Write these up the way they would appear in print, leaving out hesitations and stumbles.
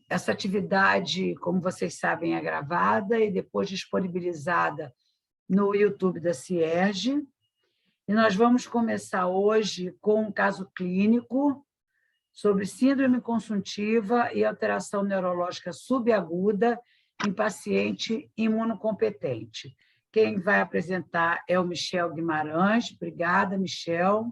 Essa atividade, como vocês sabem, é gravada e depois disponibilizada no YouTube da CIERJ. E nós vamos começar hoje com um caso clínico sobre síndrome consuntiva e alteração neurológica subaguda em paciente imunocompetente. Quem vai apresentar é o Michel Guimarães. Obrigada, Michel.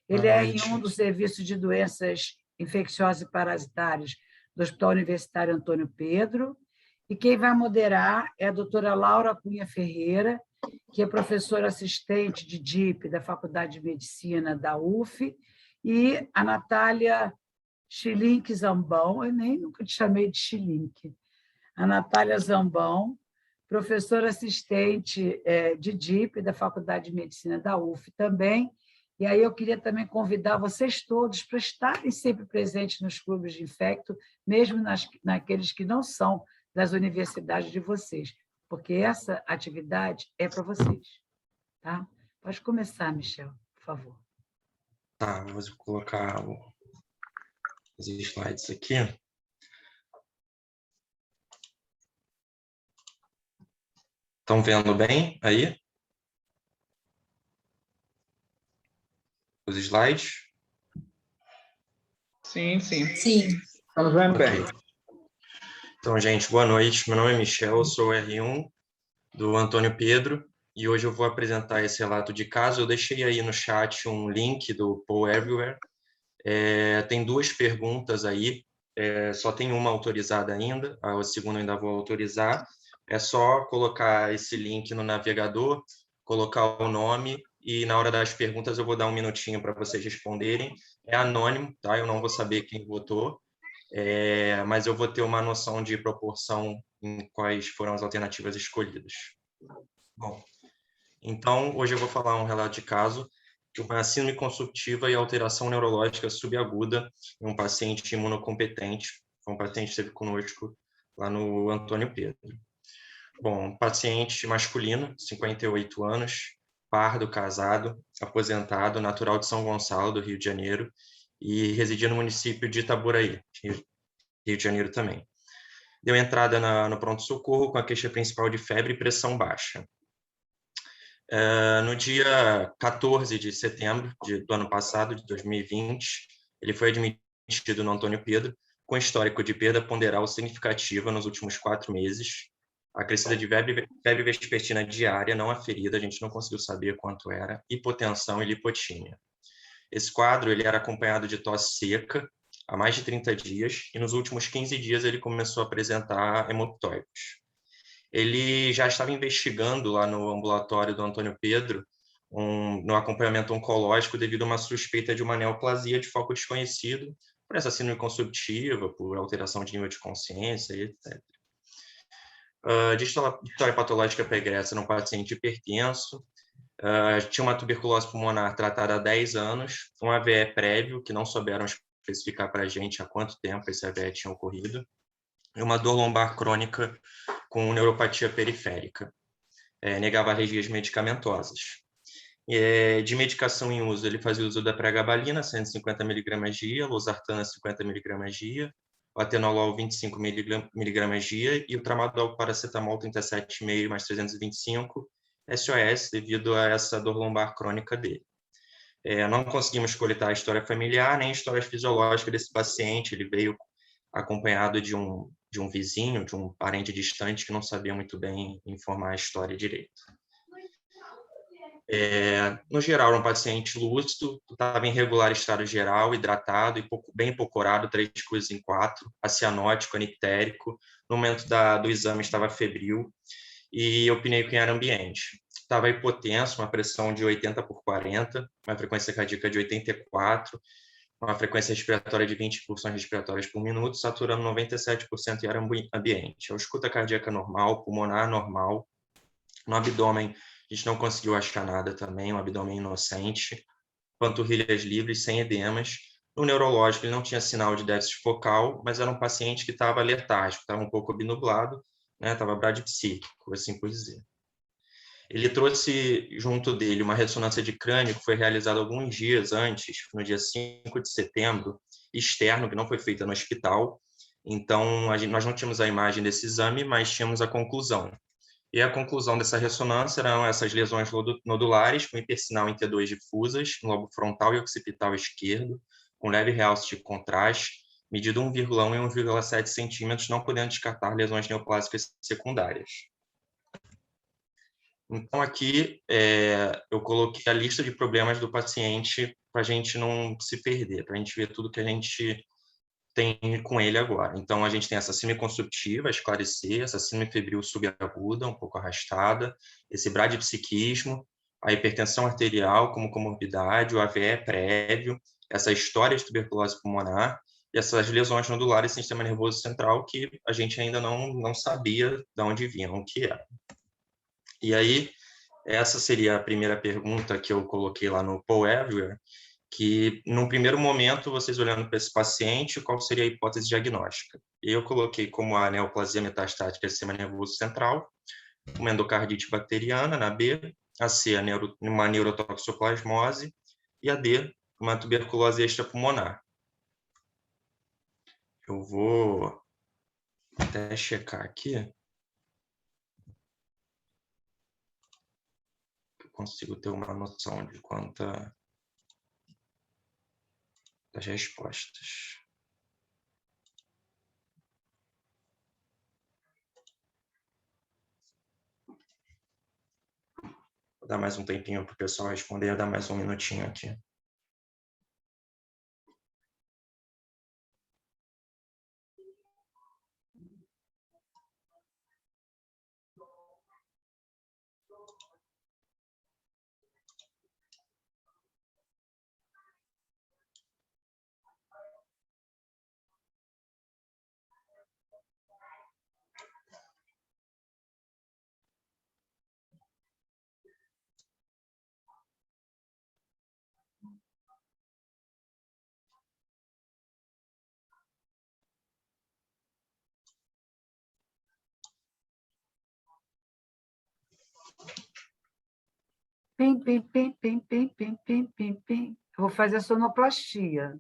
Ele é em um dos serviços de doenças infecciosas e parasitárias do Hospital Universitário Antônio Pedro. E quem vai moderar é a doutora Laura Cunha Ferreira, que é professora assistente de DIP da Faculdade de Medicina da UF, e a Natália Schilink Zambão, eu nem nunca te chamei de Schilink, a Natália Zambão, professora assistente de DIP da Faculdade de Medicina da UF também. E aí eu queria também convidar vocês todos para estarem sempre presentes nos clubes de infecto, mesmo naqueles que não são das universidades de vocês, porque essa atividade é para vocês. Tá? Pode começar, Michel, por favor. Tá, vou colocar os slides aqui. Estão vendo bem aí? Os slides? Sim, sim. Sim. Estamos vendo bem. Então, gente, boa noite. Meu nome é Michel, eu sou o R1 do Antônio Pedro e hoje eu vou apresentar esse relato de caso. Eu deixei aí no chat um link do Poll Everywhere. Tem duas perguntas aí, só tem uma autorizada ainda, a segunda eu ainda vou autorizar. É só colocar esse link no navegador, colocar o nome e na hora das perguntas eu vou dar um minutinho para vocês responderem. É anônimo, tá? Eu não vou saber quem votou, mas eu vou ter uma noção de proporção em quais foram as alternativas escolhidas. Bom, então hoje eu vou falar um relato de caso de uma síndrome consumptiva e alteração neurológica subaguda em um paciente imunocompetente. Foi um paciente que esteve conosco lá no Antônio Pedro. Bom, paciente masculino, 58 anos, pardo, casado, aposentado, natural de São Gonçalo, do Rio de Janeiro, e residia no município de Itaboraí, Rio de Janeiro também. Deu entrada no pronto-socorro com a queixa principal de febre e pressão baixa. No dia 14 de setembro do ano passado, de 2020, ele foi admitido no Antônio Pedro com histórico de perda ponderal significativa nos últimos 4 meses, acrescida de febre vespertina diária, não aferida, a gente não conseguiu saber quanto era, hipotensão e lipotímia. Esse quadro ele era acompanhado de tosse seca há mais de 30 dias e nos últimos 15 dias ele começou a apresentar hemoptóicos. Ele já estava investigando lá no ambulatório do Antônio Pedro, no acompanhamento oncológico, devido a uma suspeita de uma neoplasia de foco desconhecido, por essa síndrome consumptiva, por alteração de nível de consciência, etc. De história patológica pregressa num paciente hipertenso, tinha uma tuberculose pulmonar tratada há 10 anos, um AVE prévio, que não souberam especificar para a gente há quanto tempo esse AVE tinha ocorrido, e uma dor lombar crônica com neuropatia periférica. Negava alergias medicamentosas. De medicação em uso, ele fazia uso da pregabalina, 150 mg dia, losartana, 50 mg dia, o atenolol, 25 mg dia, e o tramadol, paracetamol, 37,5 mais 325, SOS, devido a essa dor lombar crônica dele. Não conseguimos coletar a história familiar, nem a história fisiológica desse paciente, ele veio acompanhado de um vizinho, de um parente distante que não sabia muito bem informar a história direito. No geral, era um paciente lúcido, estava em regular estado geral, hidratado e bem hipocorado, 3 coisas em 4, acianótico, anictérico. No momento do exame estava febril e opinei que era ambiente. Estava hipotenso, uma pressão de 80/40, uma frequência cardíaca de 84, uma frequência respiratória de 20 incursões respiratórias por minuto, saturando 97% e era ambiente. A escuta cardíaca normal, pulmonar normal. No abdômen, a gente não conseguiu achar nada também, um abdômen inocente. Panturrilhas livres, sem edemas. No neurológico, ele não tinha sinal de déficit focal, mas era um paciente que estava letárgico, estava um pouco obnublado, né? Estava bradipsíquico, assim por dizer. Ele trouxe junto dele uma ressonância de crânio que foi realizada alguns dias antes, no dia 5 de setembro, externo, que não foi feita no hospital. Então, nós não tínhamos a imagem desse exame, mas tínhamos a conclusão. E a conclusão dessa ressonância eram essas lesões nodulares com hipersinal em T2 difusas, no lobo frontal e occipital esquerdo, com leve realce de contraste, medido 1,1 e 1,7 centímetros, não podendo descartar lesões neoplásicas secundárias. Então, aqui eu coloquei a lista de problemas do paciente para a gente não se perder, para a gente ver tudo que a gente tem com ele agora. Então, a gente tem essa síndrome consumptiva, esclarecer, essa síndrome febril subaguda, um pouco arrastada, esse bradipsiquismo, a hipertensão arterial como comorbidade, o AVE prévio, essa história de tuberculose pulmonar e essas lesões nodulares do sistema nervoso central que a gente ainda não sabia de onde vinham, o que era. E aí, essa seria a primeira pergunta que eu coloquei lá no Poll Everywhere, que, num primeiro momento, vocês olhando para esse paciente, qual seria a hipótese diagnóstica? E eu coloquei como a neoplasia metastática do sistema nervoso central, uma endocardite bacteriana, na B, a C, uma neurotoxoplasmose, e a D, uma tuberculose extrapulmonar. Eu vou até checar aqui. Eu consigo ter uma noção de quanta das respostas. Vou dar mais um tempinho para o pessoal responder, vou dar mais um minutinho aqui. Pim, pim, pim, pim, pim, pim, pim, pim, pim. Eu vou fazer a sonoplastia.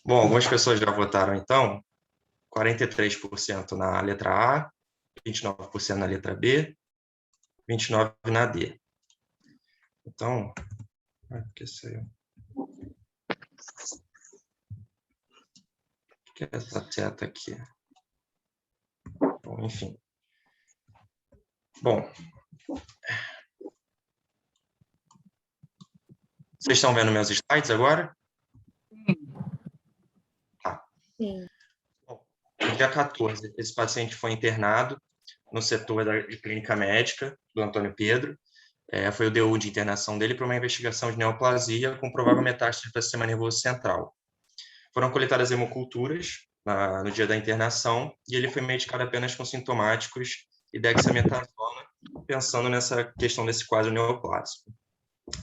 Bom, algumas pessoas já votaram, então. 43% na letra A, 29% na letra B, 29% na D. Então, que saiu? O que é essa seta aqui? Bom, enfim. Bom. Vocês estão vendo meus slides agora? Sim. Tá. Sim. Bom, no dia 14, esse paciente foi internado no setor de clínica médica do Antônio Pedro. Foi o DU de internação dele para uma investigação de neoplasia com provável metástase para o sistema nervoso central. Foram coletadas hemoculturas no dia da internação e ele foi medicado apenas com sintomáticos e dexametasona, pensando nessa questão desse quadro neoplásico.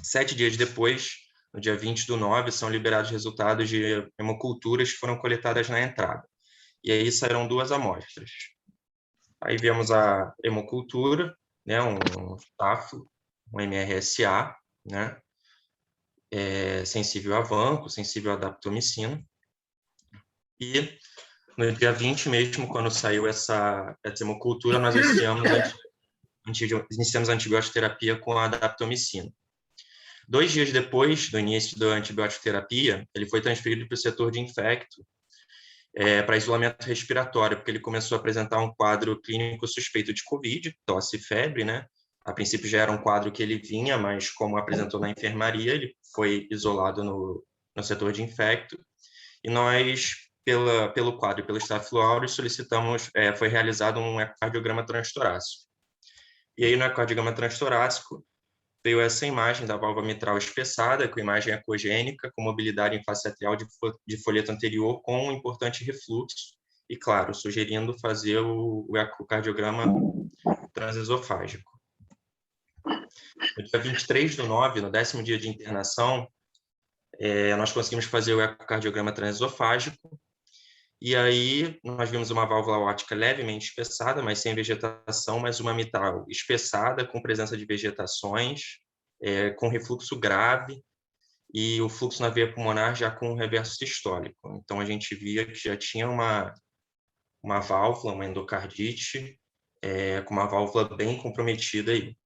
7 dias depois, no dia 20/9, são liberados resultados de hemoculturas que foram coletadas na entrada. E aí saíram 2 amostras. Aí vemos a hemocultura, né, um TAFO, um MRSA, né, sensível a vanco, sensível a daptomicina. E no dia 20 mesmo, quando saiu essa hemocultura, nós iniciamos a antibiótico terapia com a daptomicina. 2 dias depois do início da antibiótico terapia, ele foi transferido para o setor de infecto, para isolamento respiratório, porque ele começou a apresentar um quadro clínico suspeito de Covid, tosse e febre, né? A princípio já era um quadro que ele vinha, mas como apresentou na enfermaria, ele foi isolado no setor de infecto. E nós, pelo quadro e pelo Staphylo aureus, solicitamos, foi realizado um ecocardiograma transtorácico. E aí no ecocardiograma transtorácico veio essa imagem da válvula mitral espessada, com imagem ecogênica, com mobilidade em face atrial de folheto anterior, com um importante refluxo, e claro, sugerindo fazer o ecocardiograma transesofágico. No dia 23/9, no 10º dia de internação, nós conseguimos fazer o ecocardiograma transesofágico, e aí nós vimos uma válvula aórtica levemente espessada, mas sem vegetação, mas uma mitral espessada, com presença de vegetações, com refluxo grave, e o fluxo na veia pulmonar já com reverso sistólico. Então, a gente via que já tinha uma válvula, uma endocardite, com uma válvula bem comprometida aí.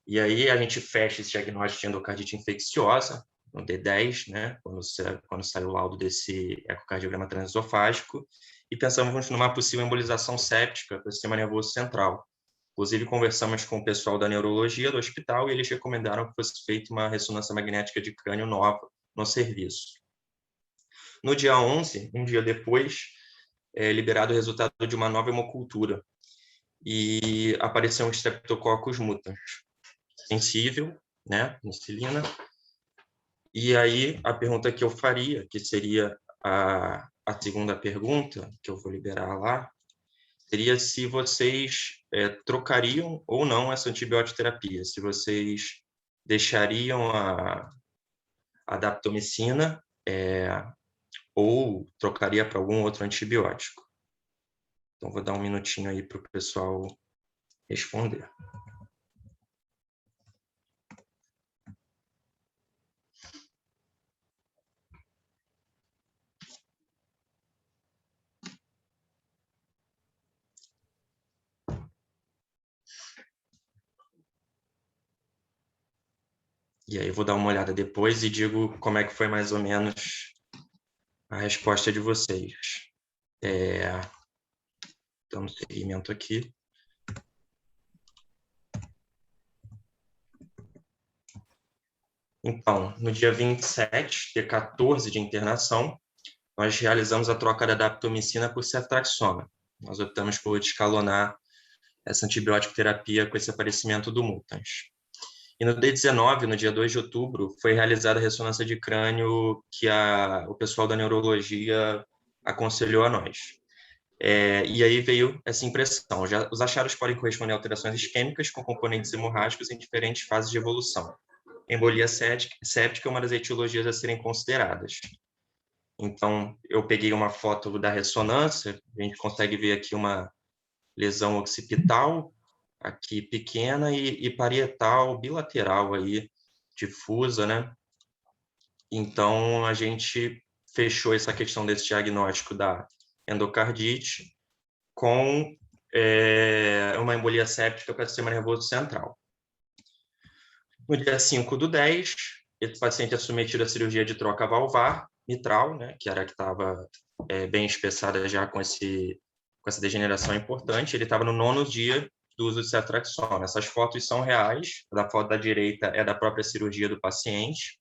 E aí a gente fecha esse diagnóstico de endocardite infecciosa, no D10, né, quando sai o laudo desse ecocardiograma transesofágico, e pensamos numa possível embolização séptica do sistema nervoso central. Inclusive, conversamos com o pessoal da neurologia do hospital e eles recomendaram que fosse feita uma ressonância magnética de crânio nova no serviço. No dia 11, um dia depois, liberado o resultado de uma nova hemocultura e apareceu um Streptococcus mutans sensível, né, penicilina. E aí a pergunta que eu faria, que seria a segunda pergunta, que eu vou liberar lá, seria se vocês trocariam ou não essa antibiótico terapia, se vocês deixariam a daptomicina ou trocaria para algum outro antibiótico. Então, vou dar um minutinho aí para o pessoal responder. E aí eu vou dar uma olhada depois e digo como é que foi mais ou menos a resposta de vocês. Dando seguimento aqui. Então, no dia 27, dia 14 de internação, nós realizamos a troca da daptomicina por ceftriaxona. Nós optamos por escalonar essa antibiótico terapia com esse aparecimento do mutans. E no D19, no dia 2 de outubro, foi realizada a ressonância de crânio que o pessoal da neurologia aconselhou a nós. E aí veio essa impressão. Os achados podem corresponder a alterações isquêmicas com componentes hemorrágicos em diferentes fases de evolução. Embolia séptica é uma das etiologias a serem consideradas. Então, eu peguei uma foto da ressonância, a gente consegue ver aqui uma lesão occipital, aqui pequena, e parietal, bilateral aí, difusa, né? Então, a gente fechou essa questão desse diagnóstico da endocardite com uma embolia séptica para o sistema nervoso central. No dia 5/10, esse paciente é submetido à cirurgia de troca valvar mitral, né, que era a que estava bem espessada já com essa degeneração importante. Ele estava no 9º dia do uso de ceftriaxona. Essas fotos são reais. A foto da direita é da própria cirurgia do paciente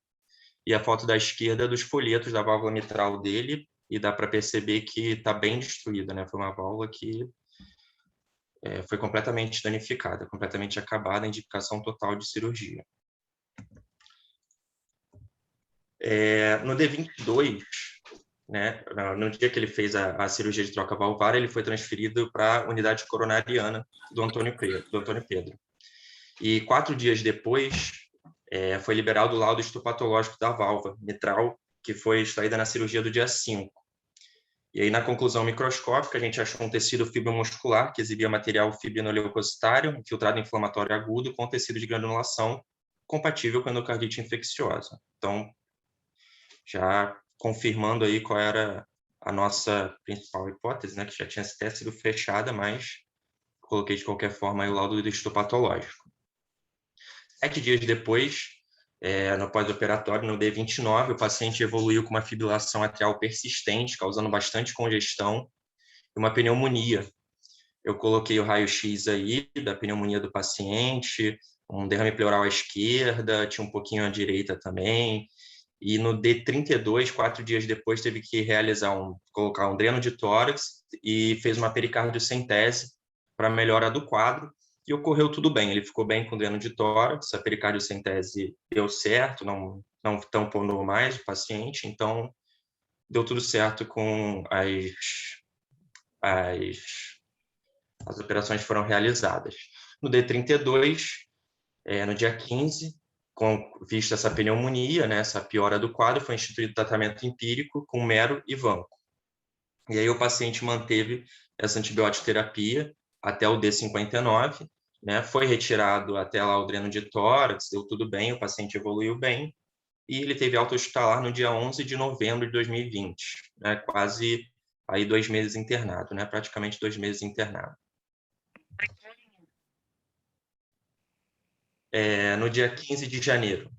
e a foto da esquerda dos folhetos da válvula mitral dele, e dá para perceber que está bem destruída, né? Foi uma válvula que foi completamente danificada, completamente acabada, indicação total de cirurgia. No D22, né, no dia que ele fez a cirurgia de troca valvar, ele foi transferido para a unidade coronariana do Antônio Pedro. E 4 dias depois, foi liberado o laudo histopatológico da válvula mitral, que foi extraída na cirurgia do dia 5. E aí, na conclusão microscópica, a gente achou um tecido fibromuscular que exibia material fibrinoleucocitário, infiltrado inflamatório agudo, com tecido de granulação compatível com a endocardite infecciosa. Então, já confirmando aí qual era a nossa principal hipótese, né, que já tinha até sido fechada, mas coloquei de qualquer forma aí o laudo histopatológico. 7 dias depois, no pós-operatório, no D29, o paciente evoluiu com uma fibrilação atrial persistente, causando bastante congestão e uma pneumonia. Eu coloquei o raio-x aí da pneumonia do paciente, um derrame pleural à esquerda, tinha um pouquinho à direita também. E no D32, 4 dias depois, teve que colocar um dreno de tórax e fez uma pericardiocentese para melhora do quadro. E ocorreu tudo bem, ele ficou bem com dreno de tórax, a pericardiocentese deu certo, não tamponou mais o paciente, então deu tudo certo com as operações foram realizadas. No D32, no dia 15, com vista essa pneumonia, né, essa piora do quadro, foi instituído tratamento empírico com mero e vanco. E aí o paciente manteve essa antibiótico terapia até o D59, né, foi retirado até lá o dreno de tórax, deu tudo bem, o paciente evoluiu bem, e ele teve alta hospitalar no dia 11 de novembro de 2020, né? Quase aí 2 meses internado, né? Praticamente 2 meses internado. No dia 15 de janeiro,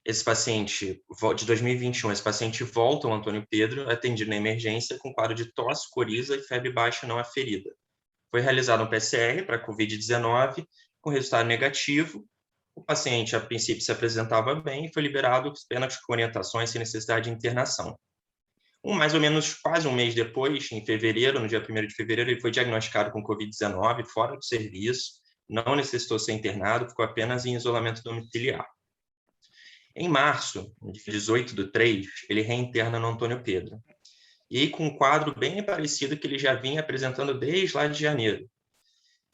esse paciente, de 2021, esse paciente volta ao Antônio Pedro, atendido na emergência com quadro de tosse, coriza e febre baixa não aferida. Foi realizado um PCR para COVID-19, com resultado negativo. O paciente, a princípio, se apresentava bem e foi liberado apenas com orientações sem necessidade de internação. Mais ou menos quase um mês depois, em fevereiro, no dia 1º de fevereiro, ele foi diagnosticado com COVID-19, fora do serviço, não necessitou ser internado, ficou apenas em isolamento domiciliar. Em março, dia 18/3, ele reinterna no Antônio Pedro. E aí com um quadro bem parecido que ele já vinha apresentando desde lá de janeiro.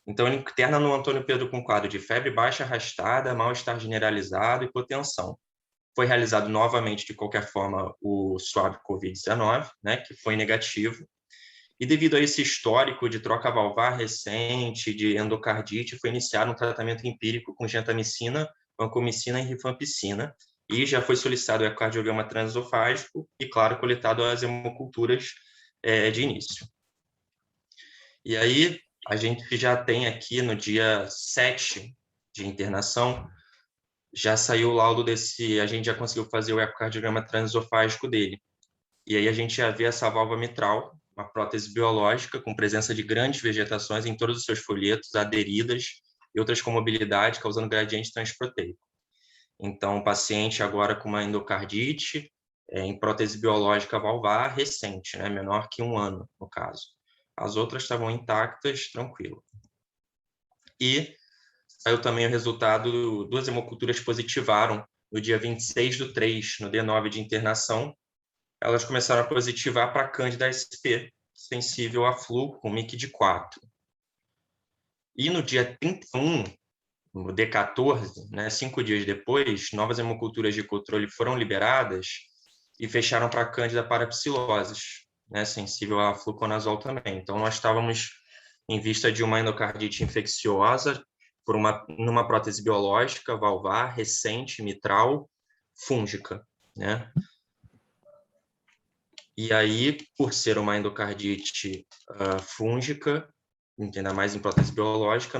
Então, ele interna no Antônio Pedro com quadro de febre baixa arrastada, mal-estar generalizado e hipotensão. Foi realizado novamente, de qualquer forma, o swab COVID-19, né, que foi negativo. E devido a esse histórico de troca valvar recente, de endocardite, foi iniciado um tratamento empírico com gentamicina, vancomicina e rifampicina, e já foi solicitado o ecocardiograma transesofágico e, claro, coletado as hemoculturas de início. E aí, a gente já tem aqui no dia 7 de internação, já saiu o laudo a gente já conseguiu fazer o ecocardiograma transesofágico dele. E aí a gente já vê essa válvula mitral, uma prótese biológica com presença de grandes vegetações em todos os seus folhetos, aderidas e outras comorbidades, causando gradiente transproteico. Então, o paciente agora com uma endocardite, em prótese biológica valvar recente, né, menor que 1 ano, no caso. As outras estavam intactas, tranquilo. E saiu também o resultado, 2 hemoculturas positivaram no dia 26/3, no D9 de internação. Elas começaram a positivar para Cândida SP, sensível a flu, com MIC de 4. E no dia 31, no D14, né, 5 dias depois, novas hemoculturas de controle foram liberadas e fecharam para Cândida parapsiloses, né, sensível a fluconazol também. Então, nós estávamos em vista de uma endocardite infecciosa numa prótese biológica, valvar, recente, mitral, fúngica, né? E aí, por ser uma endocardite fúngica, ainda mais em prótese biológica,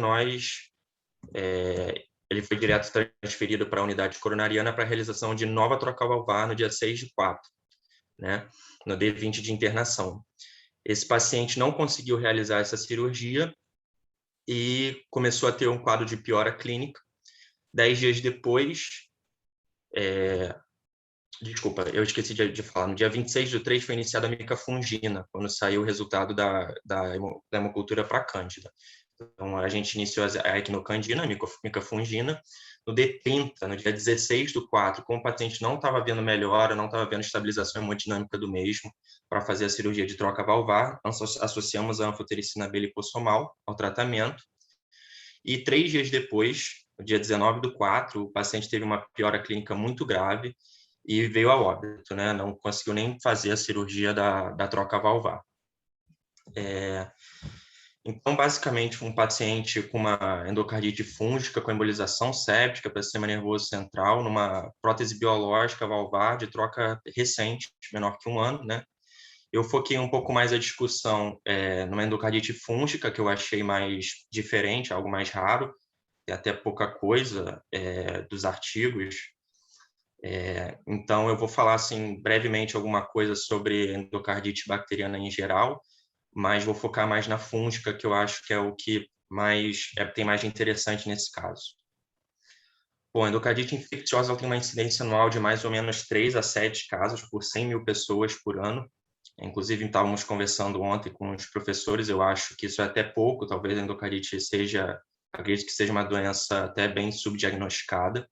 ele foi direto transferido para a unidade coronariana para a realização de nova troca valvar no dia 6/4, né, no D20 de internação. Esse paciente não conseguiu realizar essa cirurgia e começou a ter um quadro de piora clínica. 10 dias depois, desculpa, eu esqueci de falar, no dia 26/3 foi iniciada a micafungina, quando saiu o resultado da hemocultura para Cândida. Então, a gente iniciou a equinocandina, a micafungina. No D30, no dia 16/4, como o paciente não estava vendo melhora, não estava vendo estabilização hemodinâmica do mesmo, para fazer a cirurgia de troca valvar, nós associamos a anfotericina B lipossomal ao tratamento. E 3 dias depois, no dia 19/4, o paciente teve uma piora clínica muito grave e veio a óbito, né? Não conseguiu nem fazer a cirurgia da troca valvar. Então, basicamente, um paciente com uma endocardite fúngica, com embolização séptica para o sistema nervoso central, numa prótese biológica valvar de troca recente, menor que 1 ano, né? Eu foquei um pouco mais a discussão numa endocardite fúngica, que eu achei mais diferente, algo mais raro, e até pouca coisa dos artigos. Então, eu vou falar assim, brevemente alguma coisa sobre endocardite bacteriana em geral, mas vou focar mais na fúngica, que eu acho que é o que tem mais de interessante nesse caso. Bom, a endocardite infecciosa tem uma incidência anual de mais ou menos 3 a 7 casos por 100 mil pessoas por ano. Inclusive, estávamos conversando ontem com os professores, eu acho que isso é até pouco, talvez a endocardite acredito que seja uma doença até bem subdiagnosticada.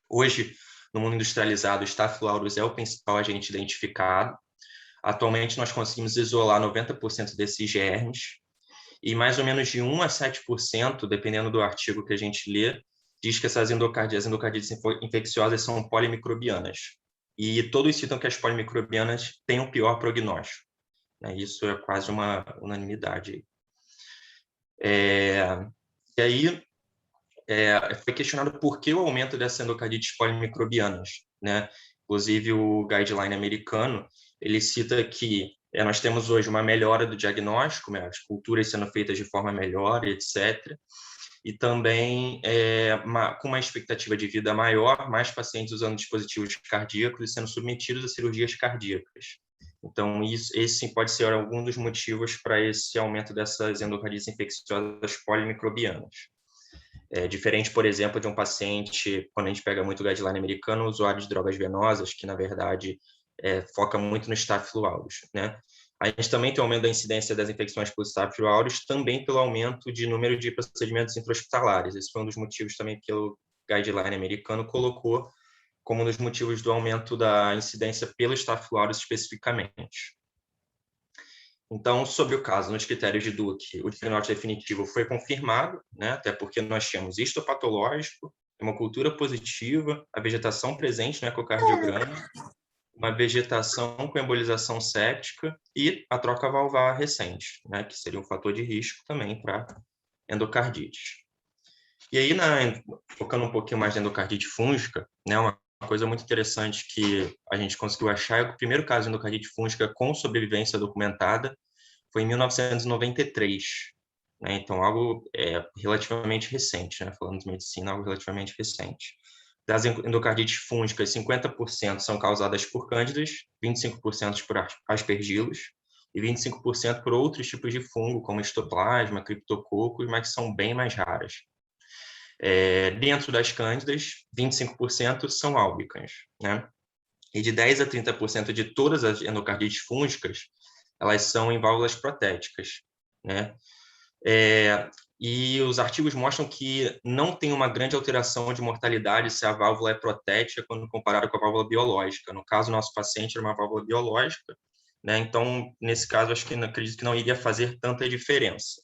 Hoje, no mundo industrializado, o Staphylococcus aureus é o principal agente identificado. Atualmente, nós conseguimos isolar 90% desses germes e mais ou menos de 1 a 7%, dependendo do artigo que a gente lê, diz que as endocardites infecciosas são polimicrobianas. E todos citam que as polimicrobianas têm o pior prognóstico. Isso é quase uma unanimidade. E aí, foi questionado por que o aumento dessas endocardites polimicrobianas, né? Inclusive, o guideline americano, ele cita que nós temos hoje uma melhora do diagnóstico, né? As culturas sendo feitas de forma melhor, etc. E também com uma expectativa de vida maior, mais pacientes usando dispositivos cardíacos e sendo submetidos a cirurgias cardíacas. Então, esse sim pode ser algum dos motivos para esse aumento dessas endocardites infecciosas polimicrobianas. Diferente, por exemplo, de um paciente, quando a gente pega muito o guideline americano, usuário de drogas venosas, que, na verdade, foca muito no Staphylococcus aureus, né? A gente também tem um aumento da incidência das infecções por Staphylococcus aureus, também pelo aumento de número de procedimentos intra-hospitalares. Esse foi um dos motivos também que o guideline americano colocou como um dos motivos do aumento da incidência pelo Staphylococcus aureus especificamente. Então, sobre o caso, nos critérios de Duke, o diagnóstico definitivo foi confirmado, né, até porque nós tínhamos histopatológico, hemocultura positiva, a vegetação presente no ecocardiograma, uma vegetação com embolização séptica e a troca valvar recente, né, que seria um fator de risco também para endocardite. E aí, focando um pouquinho mais na endocardite fúngica, né, uma coisa muito interessante que a gente conseguiu achar é que o primeiro caso de endocardite fúngica com sobrevivência documentada foi em 1993, né? Então, algo relativamente recente, né? Falando de medicina, algo relativamente recente. Das endocardites fúngicas, 50% são causadas por cândidas, 25% por aspergilos e 25% por outros tipos de fungo, como histoplasma, criptococos, mas que são bem mais raras. Dentro das cândidas, 25% são álbicas, né? E de 10 a 30% de todas as endocardites fúngicas, elas são em válvulas protéticas, né? E os artigos mostram que não tem uma grande alteração de mortalidade se a válvula é protética quando comparada com a válvula biológica. No caso, nosso paciente era uma válvula biológica, né? Então, nesse caso, acredito que não iria fazer tanta diferença.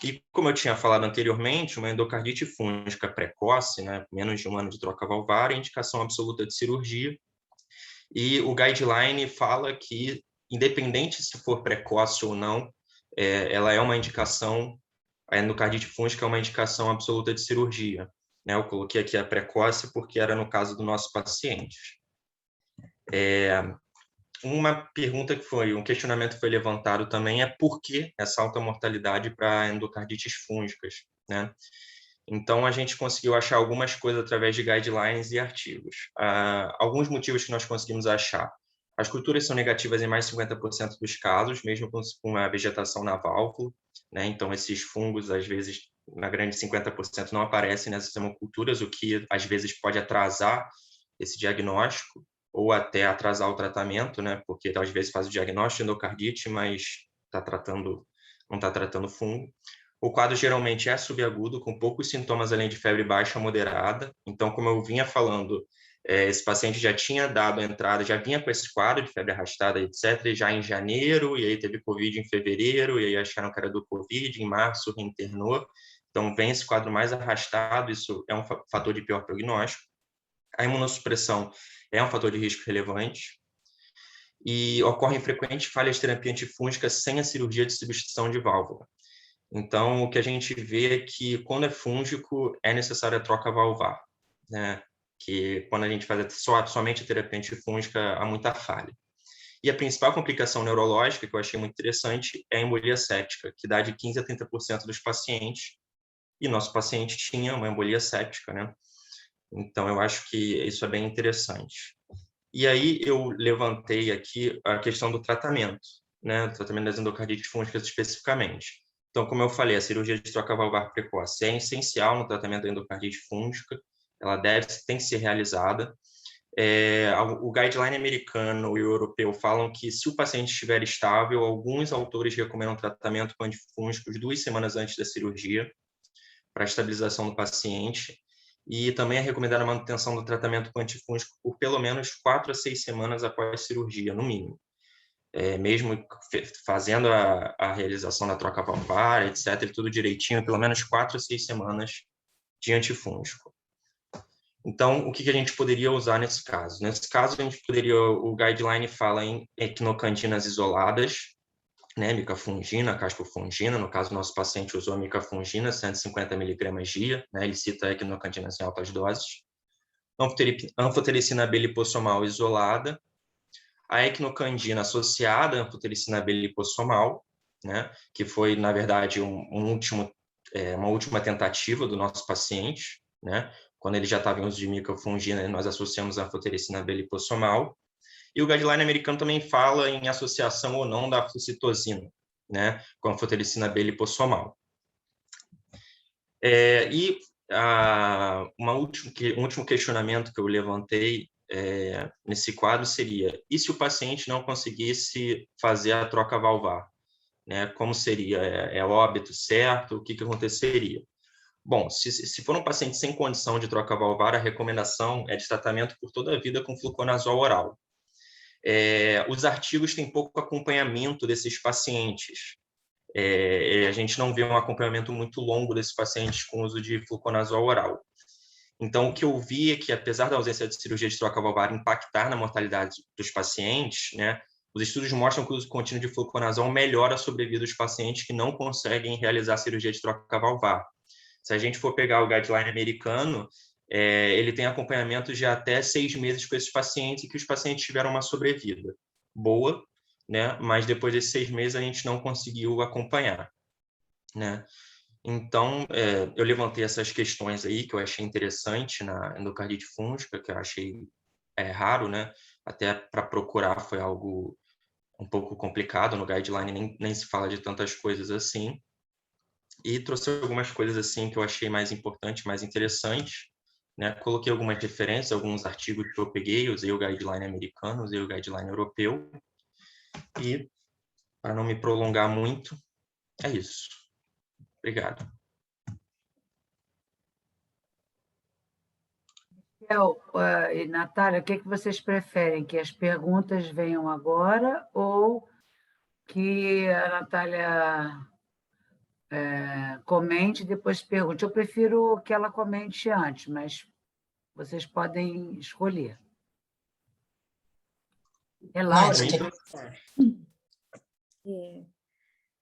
E, como eu tinha falado anteriormente, uma endocardite fúngica precoce, né, menos de 1 ano de troca valvar, é indicação absoluta de cirurgia. E o guideline fala que, independente se for precoce ou não, ela é uma indicação, a endocardite fúngica é uma indicação absoluta de cirurgia, né? Eu coloquei aqui a precoce porque era no caso do nosso paciente. Uma pergunta um questionamento que foi levantado também é por que essa alta mortalidade para endocardites fúngicas, né? Então, a gente conseguiu achar algumas coisas através de guidelines e artigos. Alguns motivos que nós conseguimos achar. As culturas são negativas em mais de 50% dos casos, mesmo com a vegetação na válvula, né? Então, esses fungos, às vezes, na grande 50%, não aparecem nessas hemoculturas, o que, às vezes, pode atrasar esse diagnóstico ou até atrasar o tratamento, né? Porque, às vezes, faz o diagnóstico de endocardite, mas não está tratando fungo. O quadro geralmente é subagudo, com poucos sintomas além de febre baixa moderada. Então, como eu vinha falando, esse paciente já tinha dado a entrada, já vinha com esse quadro de febre arrastada, etc., já em janeiro, e aí teve Covid em fevereiro, e aí acharam que era do Covid, em março reinternou. Então, vem esse quadro mais arrastado, isso é um fator de pior prognóstico. A imunossupressão é um fator de risco relevante. E ocorrem frequentes falhas de terapia antifúngica sem a cirurgia de substituição de válvula. Então, o que a gente vê é que, quando é fúngico, é necessária a troca valvar, né? Que quando a gente faz somente a terapia antifúngica, há muita falha. E a principal complicação neurológica, que eu achei muito interessante, é a embolia séptica, que dá de 15% a 30% dos pacientes, e nosso paciente tinha uma embolia séptica, né? Então, eu acho que isso é bem interessante. E aí, eu levantei aqui a questão do tratamento, né? O tratamento das endocardites fúngicas especificamente. Então, como eu falei, a cirurgia de troca valvar precoce é essencial no tratamento da endocardite fúngica, ela tem que ser realizada. O guideline americano e o europeu falam que, se o paciente estiver estável, alguns autores recomendam tratamento com antifúngicos 2 semanas antes da cirurgia, para a estabilização do paciente, e também é recomendada a manutenção do tratamento com antifúngico por pelo menos 4 a 6 semanas após a cirurgia, no mínimo. Mesmo fazendo a realização da troca valvar, etc., tudo direitinho, pelo menos 4 a 6 semanas de antifúngico. Então, o que a gente poderia usar nesse caso? Nesse caso, o guideline fala em equinocandinas isoladas, né, micafungina, caspofungina. No caso, nosso paciente usou a micafungina, 150 mg dia, né, ele cita equinocandinas em altas doses. Anfotericina B lipossomal isolada, a equinocandina associada à anfotericina B lipossomal, né, que foi, na verdade, uma última tentativa do nosso paciente, né, quando ele já estava em uso de micafungina, nós associamos a anfotericina B lipossomal. E o guideline americano também fala em associação ou não da flucitosina, né, com a anfotericina B lipossomal. Um último questionamento que eu levantei nesse quadro seria: e se o paciente não conseguisse fazer a troca valvar? Né? Como seria? É óbito certo? O que aconteceria? Bom, se for um paciente sem condição de troca valvar, a recomendação é de tratamento por toda a vida com fluconazol oral. Os artigos têm pouco acompanhamento desses pacientes. A gente não vê um acompanhamento muito longo desses pacientes com uso de fluconazol oral. Então, o que eu vi é que, apesar da ausência de cirurgia de troca valvar impactar na mortalidade dos pacientes, né, os estudos mostram que o uso contínuo de fluconazol melhora a sobrevida dos pacientes que não conseguem realizar cirurgia de troca valvar. Se a gente for pegar o guideline americano, ele tem acompanhamento de até 6 meses com esses pacientes e que os pacientes tiveram uma sobrevida boa, né, mas depois desses 6 meses a gente não conseguiu acompanhar, né. Então, eu levantei essas questões aí que eu achei interessante na endocardite fúngica, que eu achei raro, né? Até para procurar foi algo um pouco complicado, no guideline nem se fala de tantas coisas assim. E trouxe algumas coisas assim que eu achei mais importante, mais interessante, né? Coloquei algumas referências, alguns artigos que eu peguei, usei o guideline americano, usei o guideline europeu. E, para não me prolongar muito, é isso. Obrigado. E Natália, o que vocês preferem? Que as perguntas venham agora ou que a Natália comente e depois pergunte? Eu prefiro que ela comente antes, mas vocês podem escolher. Laura.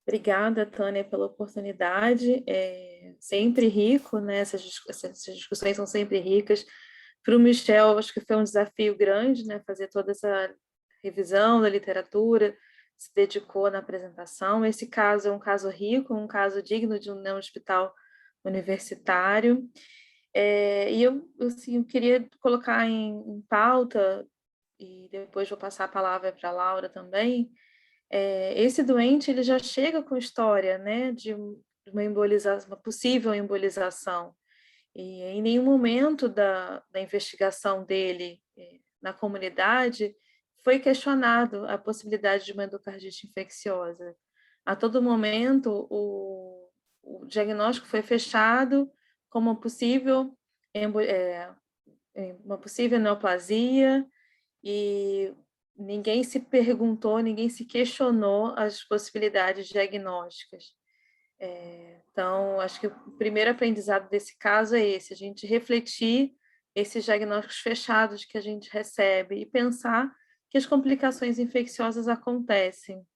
Obrigada, Tânia, pela oportunidade. É sempre rico, né? Essas discussões são sempre ricas. Para o Michel, acho que foi um desafio grande, né? Fazer toda essa revisão da literatura, se dedicou na apresentação. Esse caso é um caso rico, um caso digno de um hospital universitário. E eu queria colocar em pauta, e depois vou passar a palavra para a Laura também. Esse doente ele já chega com história, né, de uma embolização, uma possível embolização, e em nenhum momento da investigação dele na comunidade foi questionado a possibilidade de uma endocardite infecciosa. A todo momento o diagnóstico foi fechado como uma possível neoplasia, e ninguém se perguntou, ninguém se questionou as possibilidades diagnósticas. Então, acho que o primeiro aprendizado desse caso é esse, a gente refletir esses diagnósticos fechados que a gente recebe e pensar que as complicações infecciosas acontecem.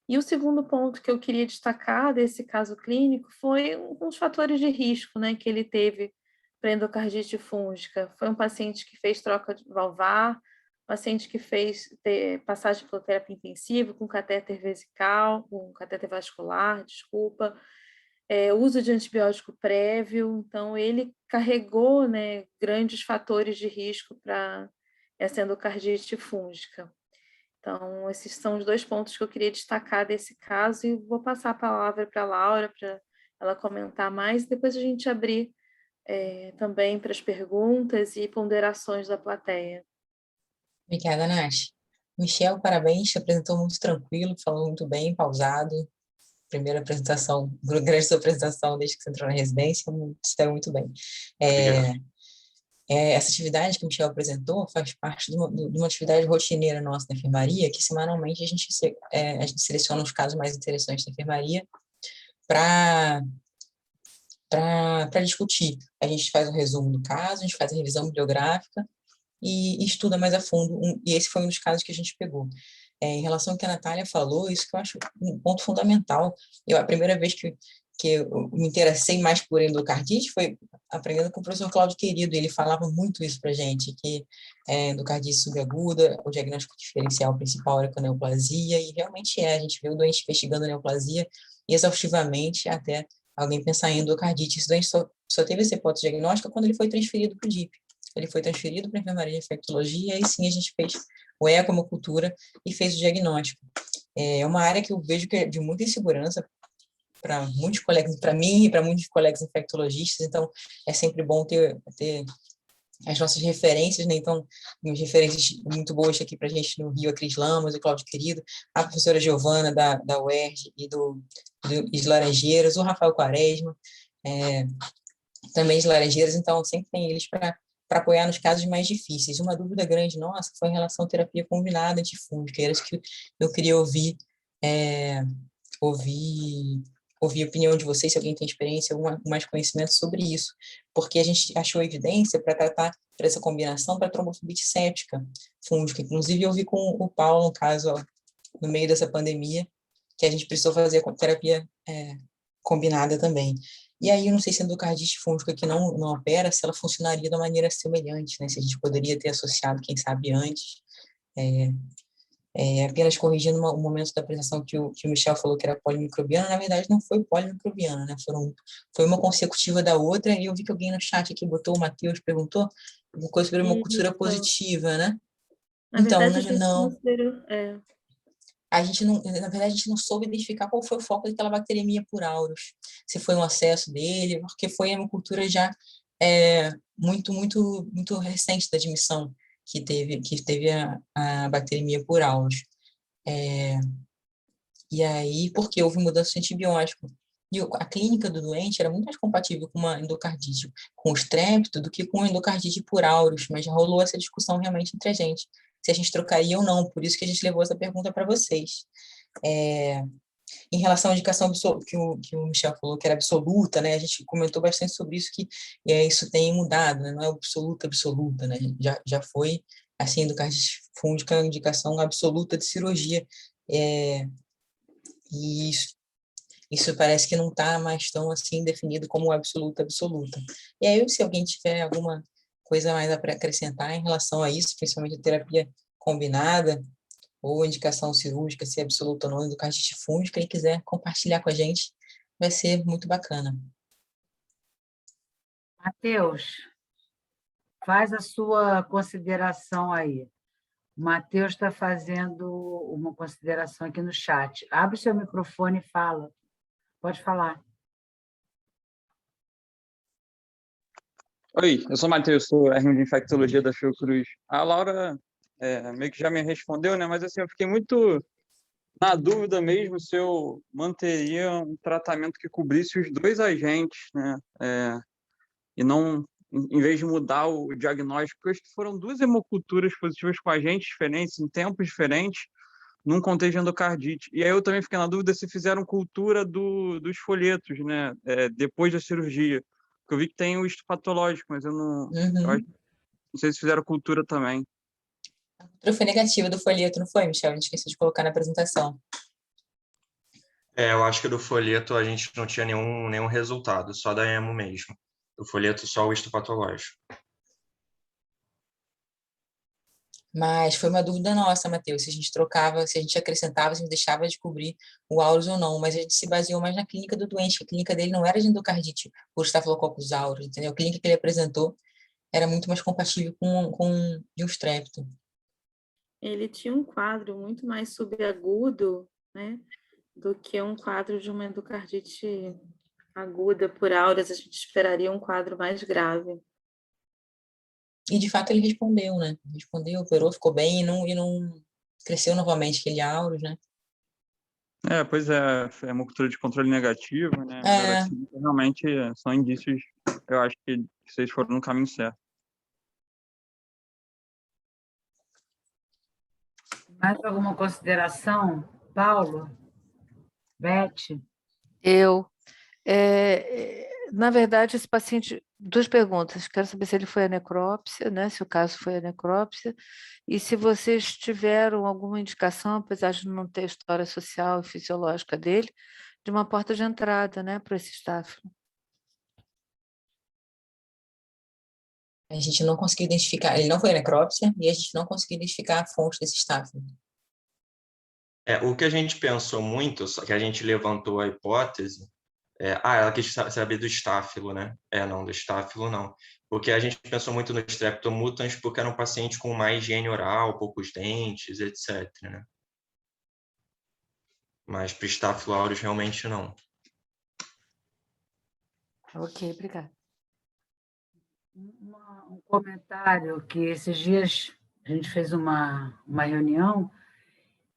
E o segundo ponto que eu queria destacar desse caso clínico foi uns fatores de risco, né, que ele teve para endocardite fúngica. Foi um paciente que fez troca de valvar, paciente que fez passagem pela terapia intensiva com catéter vesical, com catéter vascular, desculpa, uso de antibiótico prévio. Então, ele carregou, né, grandes fatores de risco para essa endocardite fúngica. Então, esses são os 2 pontos que eu queria destacar desse caso, e vou passar a palavra para a Laura, para ela comentar mais, e depois a gente abrir também para as perguntas e ponderações da plateia. Obrigada, Nath. Michel, parabéns, te apresentou muito tranquilo, falou muito bem, pausado. Primeira apresentação, grande sua apresentação desde que você entrou na residência, saiu muito bem. Essa atividade que o Michel apresentou faz parte de uma atividade rotineira nossa na enfermaria, que semanalmente a gente seleciona os casos mais interessantes da enfermaria para discutir. A gente faz um resumo do caso, a gente faz a revisão bibliográfica e estuda mais a fundo, e esse foi um dos casos que a gente pegou. em relação ao que a Natália falou, isso que eu acho um ponto fundamental. A primeira vez que eu me interessei mais por endocardite foi aprendendo com o professor Cláudio Querido. Ele falava muito isso para a gente, que endocardite subaguda, o diagnóstico diferencial principal era com a neoplasia, e realmente a gente vê o doente investigando a neoplasia exaustivamente até alguém pensar em endocardite. Esse doente só teve essa hipótese diagnóstica quando ele foi transferido para o DIP. Ele foi transferido para a enfermaria de infectologia, e aí sim a gente fez o ecomocultura e fez o diagnóstico. É uma área que eu vejo que é de muita insegurança para muitos colegas, para mim e para muitos colegas infectologistas, então é sempre bom ter as nossas referências, né? Então, temos referências muito boas aqui para a gente no Rio, a Cris Lamas, o Cláudio Querido, a professora Giovana da UERJ e do Laranjeiras, o Rafael Quaresma, também de Laranjeiras, então sempre tem eles para apoiar nos casos mais difíceis. Uma dúvida grande nossa foi em relação à terapia combinada antifúngica, era isso que eu queria ouvir a opinião de vocês, se alguém tem experiência, mais conhecimento sobre isso, porque a gente achou evidência para tratar essa combinação para trombofobite séptica fúngica. Inclusive, eu vi com o Paulo, um caso, no meio dessa pandemia, que a gente precisou fazer a terapia combinada também. E aí, eu não sei se a endocardite fúngica que não opera, se ela funcionaria de uma maneira semelhante, né? Se a gente poderia ter associado, quem sabe, antes. Apenas corrigindo um momento da apresentação que o Michel falou que era polimicrobiana, na verdade não foi polimicrobiana, né? Foi uma consecutiva da outra, e eu vi que alguém no chat aqui botou, o Matheus perguntou, alguma coisa sobre uma cultura positiva, né? Na então, verdade, não, a gente não, na verdade, a gente não soube identificar qual foi o foco daquela bacteremia por aureus, se foi um acesso dele, porque foi uma cultura já muito, muito, muito recente da admissão que teve a bacteremia por aureus. E aí, porque houve mudança de antibiótico. E a clínica do doente era muito mais compatível com uma endocardite com estrépito do que com endocardite por aureus, mas já rolou essa discussão realmente entre a gente, se a gente trocaria ou não, por isso que a gente levou essa pergunta para vocês. Em relação à indicação que o Michel falou, que era absoluta, né? A gente comentou bastante sobre isso, que isso tem mudado, né? Não é absoluta, né? Já foi, assim, endocardite fúngica, indicação absoluta de cirurgia. E isso parece que não está mais tão assim definido como absoluta. E aí, se alguém tiver alguma coisa mais para acrescentar em relação a isso, principalmente a terapia combinada, ou indicação cirúrgica, se é absoluta ou não, endocardite fúngica, e quiser compartilhar com a gente, vai ser muito bacana. Matheus, faz a sua consideração aí. O Matheus está fazendo uma consideração aqui no chat. Abre o seu microfone e fala. Pode falar. Oi, eu sou o Matheus, sou RM de infectologia da Fiocruz. A Laura meio que já me respondeu, né? Mas assim, eu fiquei muito na dúvida mesmo se eu manteria um tratamento que cobrisse os dois agentes, né? E não, em vez de mudar o diagnóstico, porque eu acho que foram duas hemoculturas positivas com agentes diferentes, em tempos diferentes, num contexto de endocardite. E aí eu também fiquei na dúvida se fizeram cultura dos folhetos, né? Depois da cirurgia. Porque eu vi que tem o histopatológico, mas eu não sei se fizeram cultura também. A cultura foi negativa do folheto, não foi, Michel? A gente esqueceu de colocar na apresentação. Eu acho que do folheto a gente não tinha nenhum resultado, só da hemo mesmo. Do folheto, só o histopatológico. Mas foi uma dúvida nossa, Matheus, se a gente trocava, se a gente acrescentava, se a gente deixava de cobrir o aureus ou não, mas a gente se baseou mais na clínica do doente, a clínica dele não era de endocardite por estafilococcus aureus, entendeu? A clínica que ele apresentou era muito mais compatível com o strepto. Ele tinha um quadro muito mais subagudo, né, do que um quadro de uma endocardite aguda por aureus. A gente esperaria um quadro mais grave. E, de fato, ele respondeu, né? Respondeu, operou, ficou bem e não cresceu novamente aquele aureus, né? Pois é uma cultura de controle negativo, né? Realmente são indícios, eu acho que vocês foram no caminho certo. Mais alguma consideração? Paulo? Beth? Na verdade, esse paciente, duas perguntas. Quero saber se ele foi a necrópsia, né? Se o caso foi a necrópsia, e se vocês tiveram alguma indicação, apesar de não ter a história social e fisiológica dele, de uma porta de entrada, né, para esse estáfilo. A gente não conseguiu identificar, ele não foi a necrópsia e a gente não conseguiu identificar a fonte desse estáfilo. O que a gente pensou muito, só que a gente levantou a hipótese, ela quis saber do estáfilo, né? Não, do estáfilo não. Porque a gente pensou muito no Streptomutans porque era um paciente com má higiene oral, poucos dentes, etc, né? Mas para o Staphylo aureus realmente não. Ok, obrigada. Um comentário que esses dias a gente fez uma reunião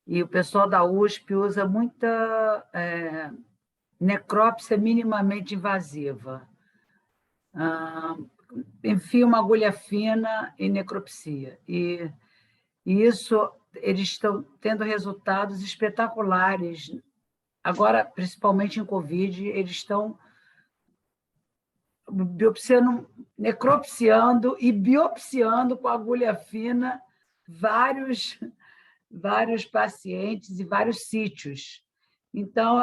e o pessoal da USP usa muita necrópsia minimamente invasiva. Enfia uma agulha fina em necropsia. E isso, eles estão tendo resultados espetaculares. Agora, principalmente em Covid, eles estão necropsiando e biopsiando com agulha fina vários pacientes e vários sítios. Então,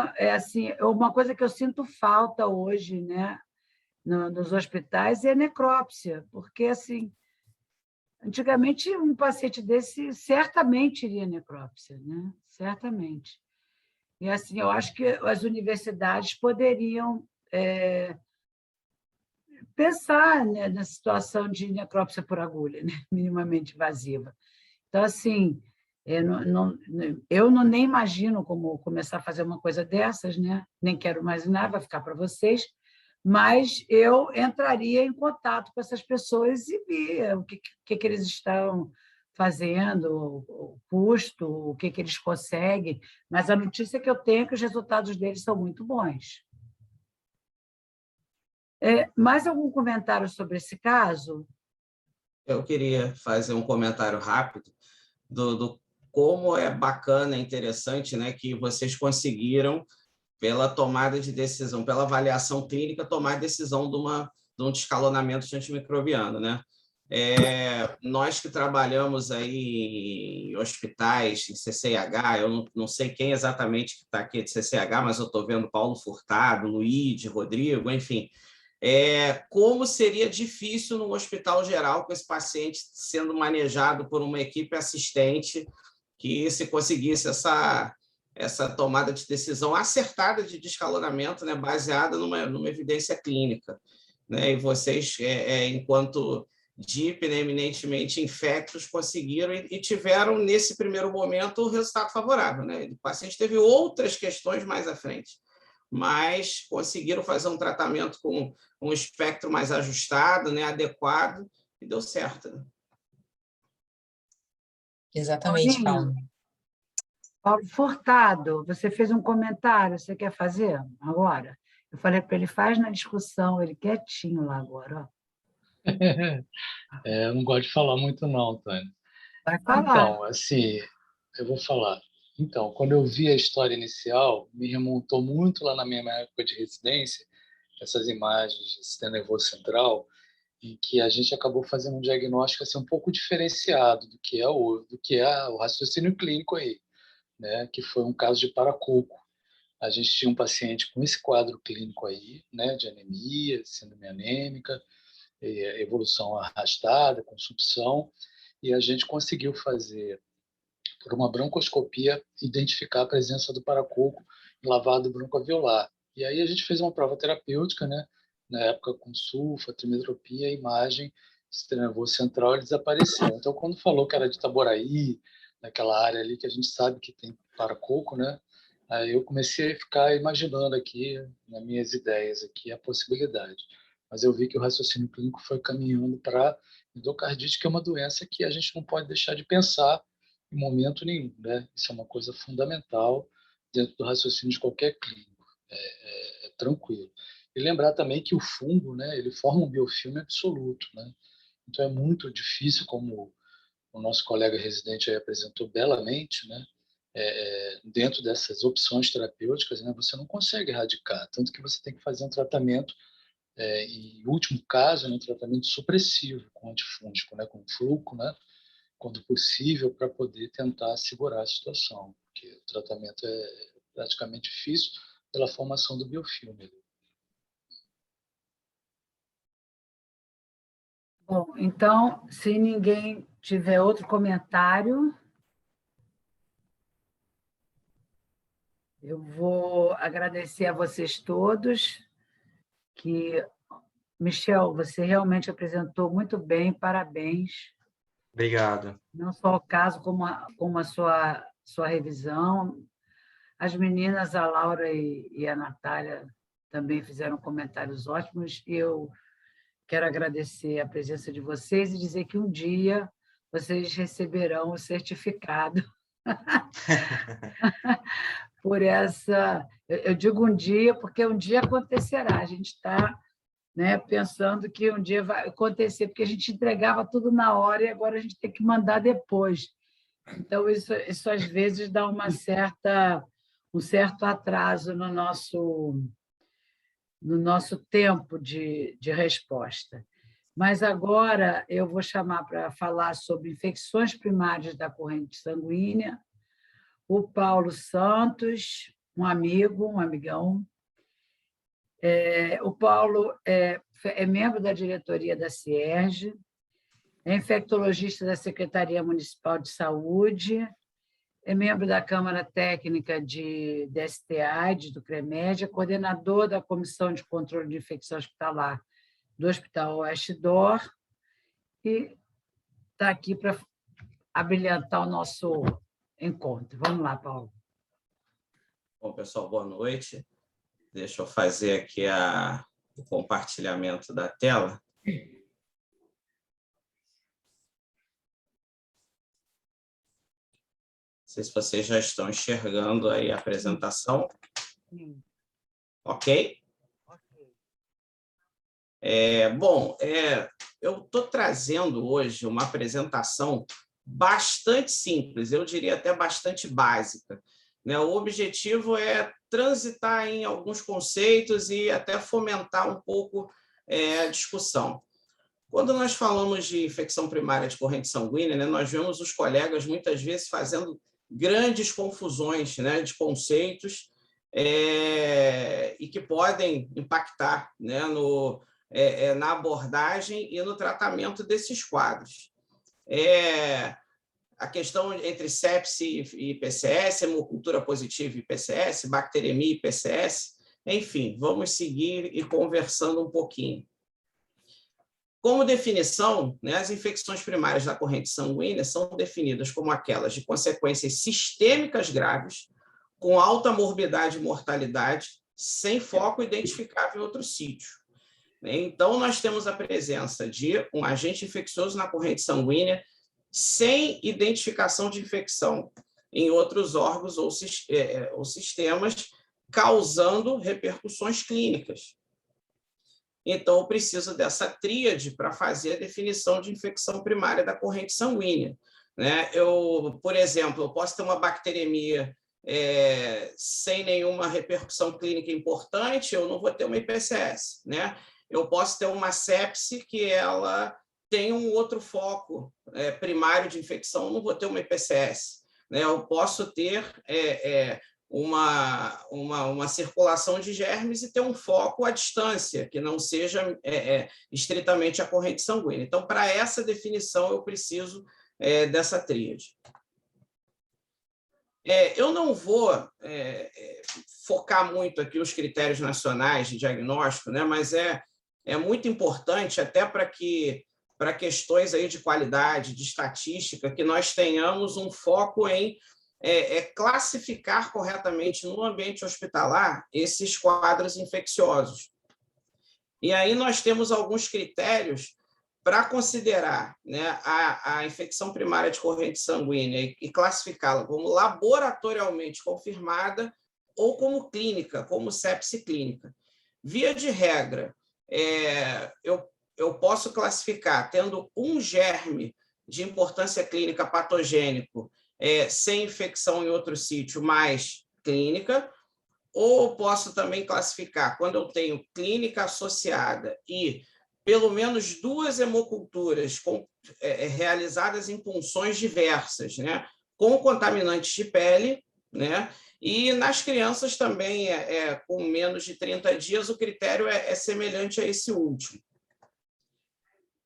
uma coisa que eu sinto falta hoje, né, nos hospitais é necrópsia, porque assim, antigamente um paciente desse certamente iria necrópsia, né? Certamente. E assim, eu acho que as universidades poderiam pensar, né, na situação de necrópsia por agulha, né, minimamente invasiva. Então, assim, eu nem imagino como começar a fazer uma coisa dessas, né? Nem quero imaginar, vai ficar para vocês, mas eu entraria em contato com essas pessoas e via o que eles estão fazendo, o custo, o que eles conseguem, mas a notícia que eu tenho é que os resultados deles são muito bons. Mais algum comentário sobre esse caso? Eu queria fazer um comentário rápido do como é bacana, interessante, né, que vocês conseguiram, pela tomada de decisão, pela avaliação clínica, tomar a decisão de um descalonamento de antimicrobiano, né? Nós que trabalhamos aí em hospitais, em CCH, eu não sei quem exatamente que está aqui de CCH, mas eu estou vendo Paulo Furtado, Luíde, Rodrigo, enfim. Como seria difícil no hospital geral com esse paciente sendo manejado por uma equipe assistente que se conseguisse essa tomada de decisão acertada de descalonamento, né, baseada numa evidência clínica, né? E vocês, enquanto DIP, né, eminentemente infectos, conseguiram e tiveram, nesse primeiro momento, o resultado favorável, né? O paciente teve outras questões mais à frente, mas conseguiram fazer um tratamento com um espectro mais ajustado, né, adequado, e deu certo, né? Exatamente, Paulo. Paulo Furtado, você fez um comentário, você quer fazer agora? Eu falei para ele, faz na discussão, ele quietinho lá agora. Ó. Eu não gosto de falar muito não, Tânia. Vai falar. Então, assim, eu vou falar. Então, quando eu vi a história inicial, me remontou muito lá na minha época de residência, essas imagens de sistema nervoso central, em que a gente acabou fazendo um diagnóstico assim, um pouco diferenciado do que é o raciocínio clínico aí, né? Que foi um caso de paracoco. A gente tinha um paciente com esse quadro clínico aí, né? De anemia, síndrome anêmica, evolução arrastada, consumpção, e a gente conseguiu fazer, por uma broncoscopia, identificar a presença do paracoco em lavado broncoalveolar. E aí a gente fez uma prova terapêutica, né? Na época com sulfa, trimetropia, imagem, sistema nervoso central, ele desapareceu. Então, quando falou que era de Itaboraí, naquela área ali que a gente sabe que tem paracoco, né? Aí eu comecei a ficar imaginando aqui, nas minhas ideias aqui, a possibilidade. Mas eu vi que o raciocínio clínico foi caminhando para endocardite, que é uma doença que a gente não pode deixar de pensar em momento nenhum, né? Isso é uma coisa fundamental dentro do raciocínio de qualquer clínico, tranquilo. E lembrar também que o fungo, né, ele forma um biofilme absoluto, né? Então é muito difícil, como o nosso colega residente aí apresentou belamente, né? Dentro dessas opções terapêuticas, né, você não consegue erradicar, tanto que você tem que fazer um tratamento E o último caso é um tratamento supressivo com antifúngico, né, com flúco, né, quando possível, para poder tentar segurar a situação, porque o tratamento é praticamente difícil pela formação do biofilme. Bom, então, se ninguém tiver outro comentário, eu vou agradecer a vocês todos, que, Michel, você realmente apresentou muito bem, parabéns. Obrigado. Não só o caso, como a sua revisão. As meninas, a Laura e a Natália, também fizeram comentários ótimos, e eu quero agradecer a presença de vocês e dizer que um dia vocês receberão o certificado por essa... Eu digo um dia, porque um dia acontecerá. A gente está, né, pensando que um dia vai acontecer, porque a gente entregava tudo na hora e agora a gente tem que mandar depois. Então, isso às vezes dá um certo atraso no nosso tempo de resposta. Mas agora eu vou chamar para falar sobre infecções primárias da corrente sanguínea o Paulo Santos, um amigão. O Paulo é membro da diretoria da CIERJ, é infectologista da Secretaria Municipal de Saúde, é membro da Câmara Técnica de DST-AIDS, do CREMED, é coordenador da Comissão de Controle de Infecção Hospitalar do Hospital Oeste DOR e está aqui para abrilhantar o nosso encontro. Vamos lá, Paulo. Bom, pessoal, boa noite. Deixa eu fazer aqui o compartilhamento da tela. Não sei se vocês já estão enxergando aí a apresentação. Sim. Ok? Bom, eu estou trazendo hoje uma apresentação bastante simples, eu diria até bastante básica, né? O objetivo é transitar em alguns conceitos e até fomentar um pouco a discussão. Quando nós falamos de infecção primária de corrente sanguínea, né, nós vemos os colegas muitas vezes fazendo grandes confusões, né, de conceitos e que podem impactar, né, na abordagem e no tratamento desses quadros. A questão entre sepse e PCS, hemocultura positiva e PCS, bacteremia e PCS, enfim, vamos seguir e conversando um pouquinho. Como definição, né, as infecções primárias da corrente sanguínea são definidas como aquelas de consequências sistêmicas graves, com alta morbidade e mortalidade, sem foco identificável em outro sítio. Então, nós temos a presença de um agente infeccioso na corrente sanguínea sem identificação de infecção em outros órgãos ou sistemas, causando repercussões clínicas. Então, eu preciso dessa tríade para fazer a definição de infecção primária da corrente sanguínea, né? Por exemplo, eu posso ter uma bacteremia sem nenhuma repercussão clínica importante, eu não vou ter uma IPCS, né? Eu posso ter uma sepse que ela tem um outro foco primário de infecção, eu não vou ter uma IPCS, né? Eu posso ter uma circulação de germes e ter um foco à distância, que não seja estritamente a corrente sanguínea. Então, para essa definição, eu preciso dessa tríade. Eu não vou focar muito aqui os critérios nacionais de diagnóstico, né, mas é muito importante, até para questões aí de qualidade, de estatística, que nós tenhamos um foco em classificar corretamente no ambiente hospitalar esses quadros infecciosos. E aí nós temos alguns critérios para considerar, né, a infecção primária de corrente sanguínea e classificá-la como laboratorialmente confirmada ou como clínica, como sepse clínica. Via de regra, eu posso classificar tendo um germe de importância clínica patogênico sem infecção em outro sítio, mais clínica, ou posso também classificar quando eu tenho clínica associada e pelo menos 2 hemoculturas realizadas em punções diversas, né, com contaminantes de pele, né, e nas crianças também, com menos de 30 dias, o critério é semelhante a esse último.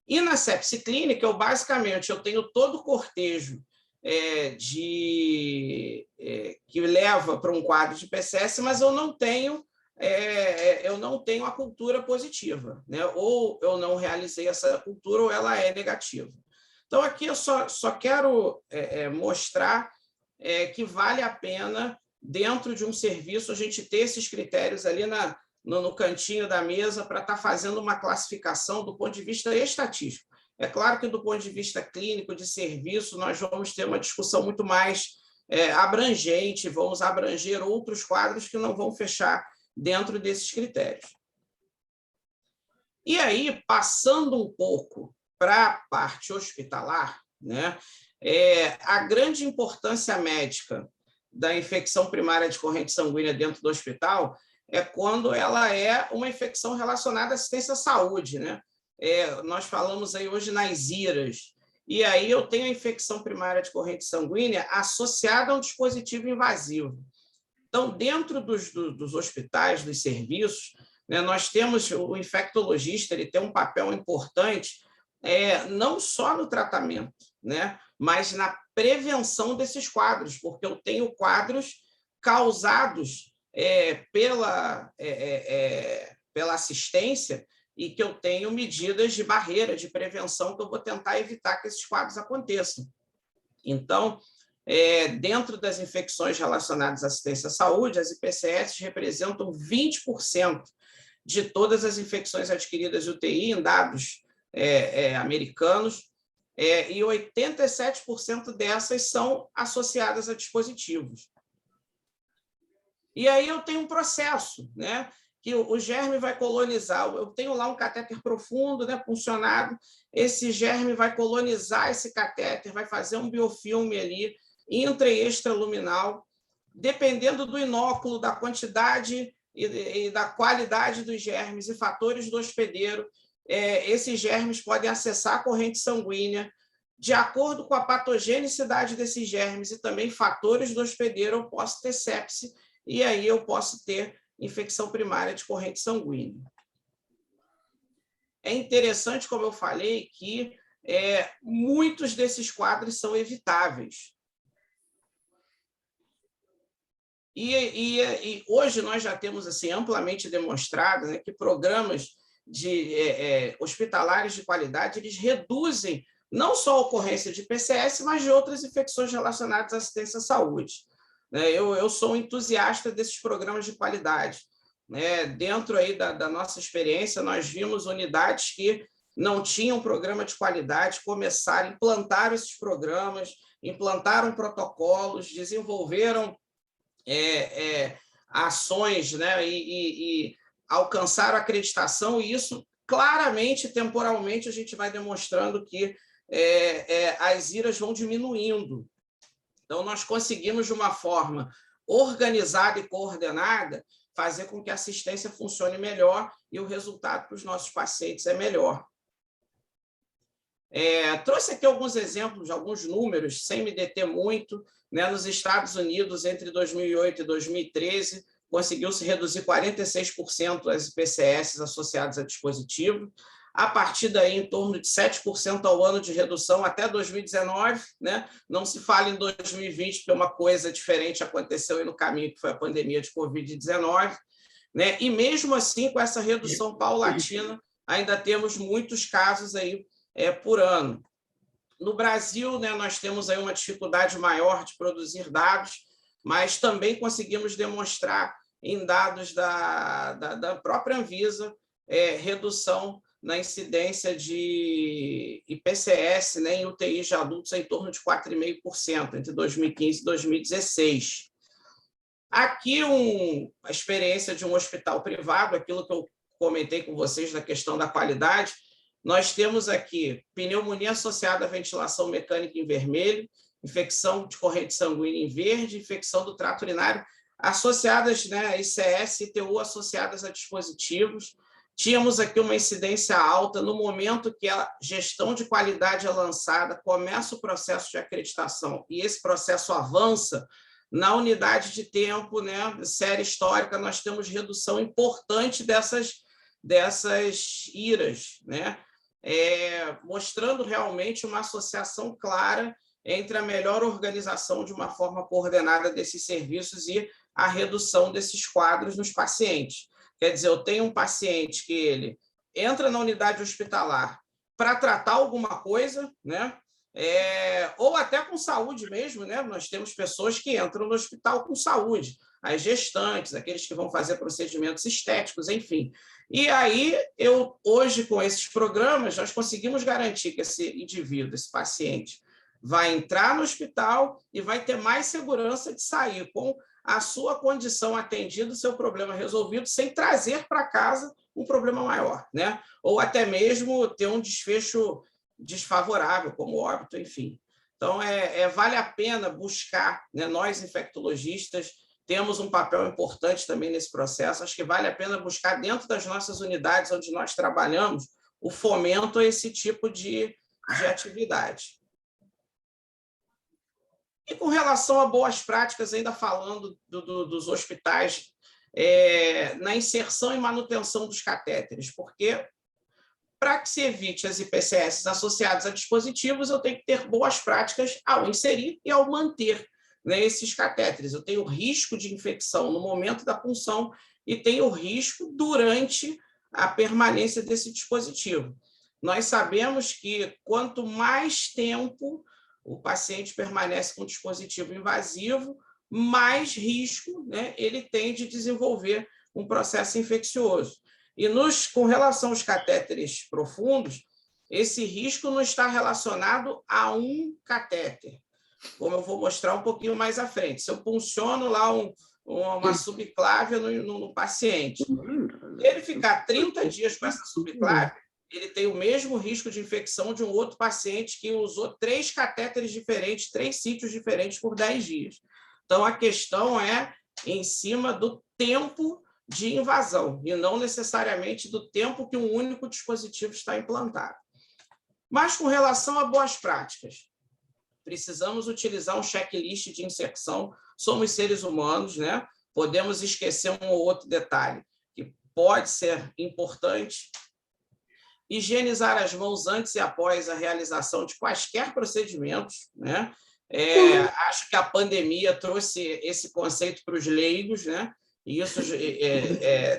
E na sepse clínica, basicamente, eu tenho todo o cortejo que leva para um quadro de PCS, mas eu não tenho a cultura positiva, né? Ou eu não realizei essa cultura ou ela é negativa. Então, aqui eu só quero mostrar que vale a pena, dentro de um serviço, a gente ter esses critérios ali no cantinho da mesa para estar fazendo uma classificação do ponto de vista estatístico. É claro que, do ponto de vista clínico, de serviço, nós vamos ter uma discussão muito mais abrangente, vamos abranger outros quadros que não vão fechar dentro desses critérios. E aí, passando um pouco para a parte hospitalar, né, a grande importância médica da infecção primária de corrente sanguínea dentro do hospital é quando ela é uma infecção relacionada à assistência à saúde, né? Nós falamos aí hoje nas IRAs, e aí eu tenho a infecção primária de corrente sanguínea associada a um dispositivo invasivo. Então, dentro dos hospitais, dos serviços, né, nós temos o infectologista, ele tem um papel importante, não só no tratamento, né, mas na prevenção desses quadros, porque eu tenho quadros causados pela assistência e que eu tenho medidas de barreira, de prevenção, que eu vou tentar evitar que esses quadros aconteçam. Então, dentro das infecções relacionadas à assistência à saúde, as IPCS representam 20% de todas as infecções adquiridas de UTI em dados americanos, e 87% dessas são associadas a dispositivos. E aí eu tenho um processo, né, que o germe vai colonizar. Eu tenho lá um catéter profundo, né, puncionado, esse germe vai colonizar esse catéter, vai fazer um biofilme ali, intra e extraluminal, dependendo do inóculo, da quantidade e da qualidade dos germes e fatores do hospedeiro, esses germes podem acessar a corrente sanguínea. De acordo com a patogenicidade desses germes e também fatores do hospedeiro, eu posso ter sepse, e aí eu posso ter infecção primária de corrente sanguínea. É interessante, como eu falei, que muitos desses quadros são evitáveis. E hoje nós já temos assim, amplamente demonstrado, né, que programas hospitalares de qualidade eles reduzem não só a ocorrência de PCS, mas de outras infecções relacionadas à assistência à saúde. Eu sou um entusiasta desses programas de qualidade. Dentro aí da nossa experiência, nós vimos unidades que não tinham programa de qualidade começaram, implantaram esses programas, implantaram protocolos, desenvolveram ações, né, e alcançaram acreditação, e isso claramente, temporalmente, a gente vai demonstrando que as IRAs vão diminuindo. Então, nós conseguimos, de uma forma organizada e coordenada, fazer com que a assistência funcione melhor e o resultado para os nossos pacientes é melhor. Trouxe aqui alguns exemplos, alguns números, sem me deter muito, né? Nos Estados Unidos, entre 2008 e 2013, conseguiu-se reduzir 46% as IPCS associadas a dispositivo. A partir daí, em torno de 7% ao ano de redução até 2019. Né? Não se fala em 2020, porque uma coisa diferente aconteceu aí no caminho, que foi a pandemia de Covid-19. Né? E mesmo assim, com essa redução paulatina, ainda temos muitos casos aí por ano. No Brasil, né, nós temos aí uma dificuldade maior de produzir dados, mas também conseguimos demonstrar em dados da própria Anvisa redução na incidência de IPCS, né, em UTIs de adultos em torno de 4,5% entre 2015 e 2016. Aqui a experiência de um hospital privado, aquilo que eu comentei com vocês da questão da qualidade, nós temos aqui pneumonia associada à ventilação mecânica em vermelho, infecção de corrente sanguínea em verde, infecção do trato urinário associadas, né, ICS e ITU associadas a dispositivos. Tínhamos aqui uma incidência alta no momento que a gestão de qualidade é lançada, começa o processo de acreditação e esse processo avança. Na unidade de tempo, né, série histórica, nós temos redução importante dessas IRAs, né, mostrando realmente uma associação clara entre a melhor organização de uma forma coordenada desses serviços e a redução desses quadros nos pacientes. Quer dizer, eu tenho um paciente que ele entra na unidade hospitalar para tratar alguma coisa, né? Ou até com saúde mesmo, né? Nós temos pessoas que entram no hospital com saúde, as gestantes, aqueles que vão fazer procedimentos estéticos, enfim. E aí, hoje, com esses programas, nós conseguimos garantir que esse indivíduo, esse paciente, vai entrar no hospital e vai ter mais segurança de sair com a sua condição atendida, o seu problema resolvido, sem trazer para casa um problema maior, né? Ou até mesmo ter um desfecho desfavorável, como óbito, enfim. Então, vale a pena buscar, né? Nós, infectologistas, temos um papel importante também nesse processo. Acho que vale a pena buscar dentro das nossas unidades onde nós trabalhamos o fomento a esse tipo de atividade. E com relação a boas práticas, ainda falando dos hospitais, na inserção e manutenção dos catéteres, porque para que se evite as IPCS associadas a dispositivos, eu tenho que ter boas práticas ao inserir e ao manter, né, esses catéteres. Eu tenho risco de infecção no momento da punção e tenho risco durante a permanência desse dispositivo. Nós sabemos que quanto mais tempo o paciente permanece com o dispositivo invasivo, mais risco, né, ele tem de desenvolver um processo infeccioso. E com relação aos catéteres profundos, esse risco não está relacionado a um catéter, como eu vou mostrar um pouquinho mais à frente. Se eu punciono lá uma subclávia no paciente, se ele ficar 30 dias com essa subclávia, ele tem o mesmo risco de infecção de um outro paciente que usou 3 catéteres diferentes, 3 sítios diferentes por 10 dias. Então, a questão é em cima do tempo de invasão e não necessariamente do tempo que um único dispositivo está implantado. Mas, com relação a boas práticas, precisamos utilizar um checklist de inserção. Somos seres humanos, né? Podemos esquecer um ou outro detalhe que pode ser importante. Higienizar as mãos antes e após a realização de quaisquer procedimentos, né? Acho que a pandemia trouxe esse conceito para os leigos, né? E isso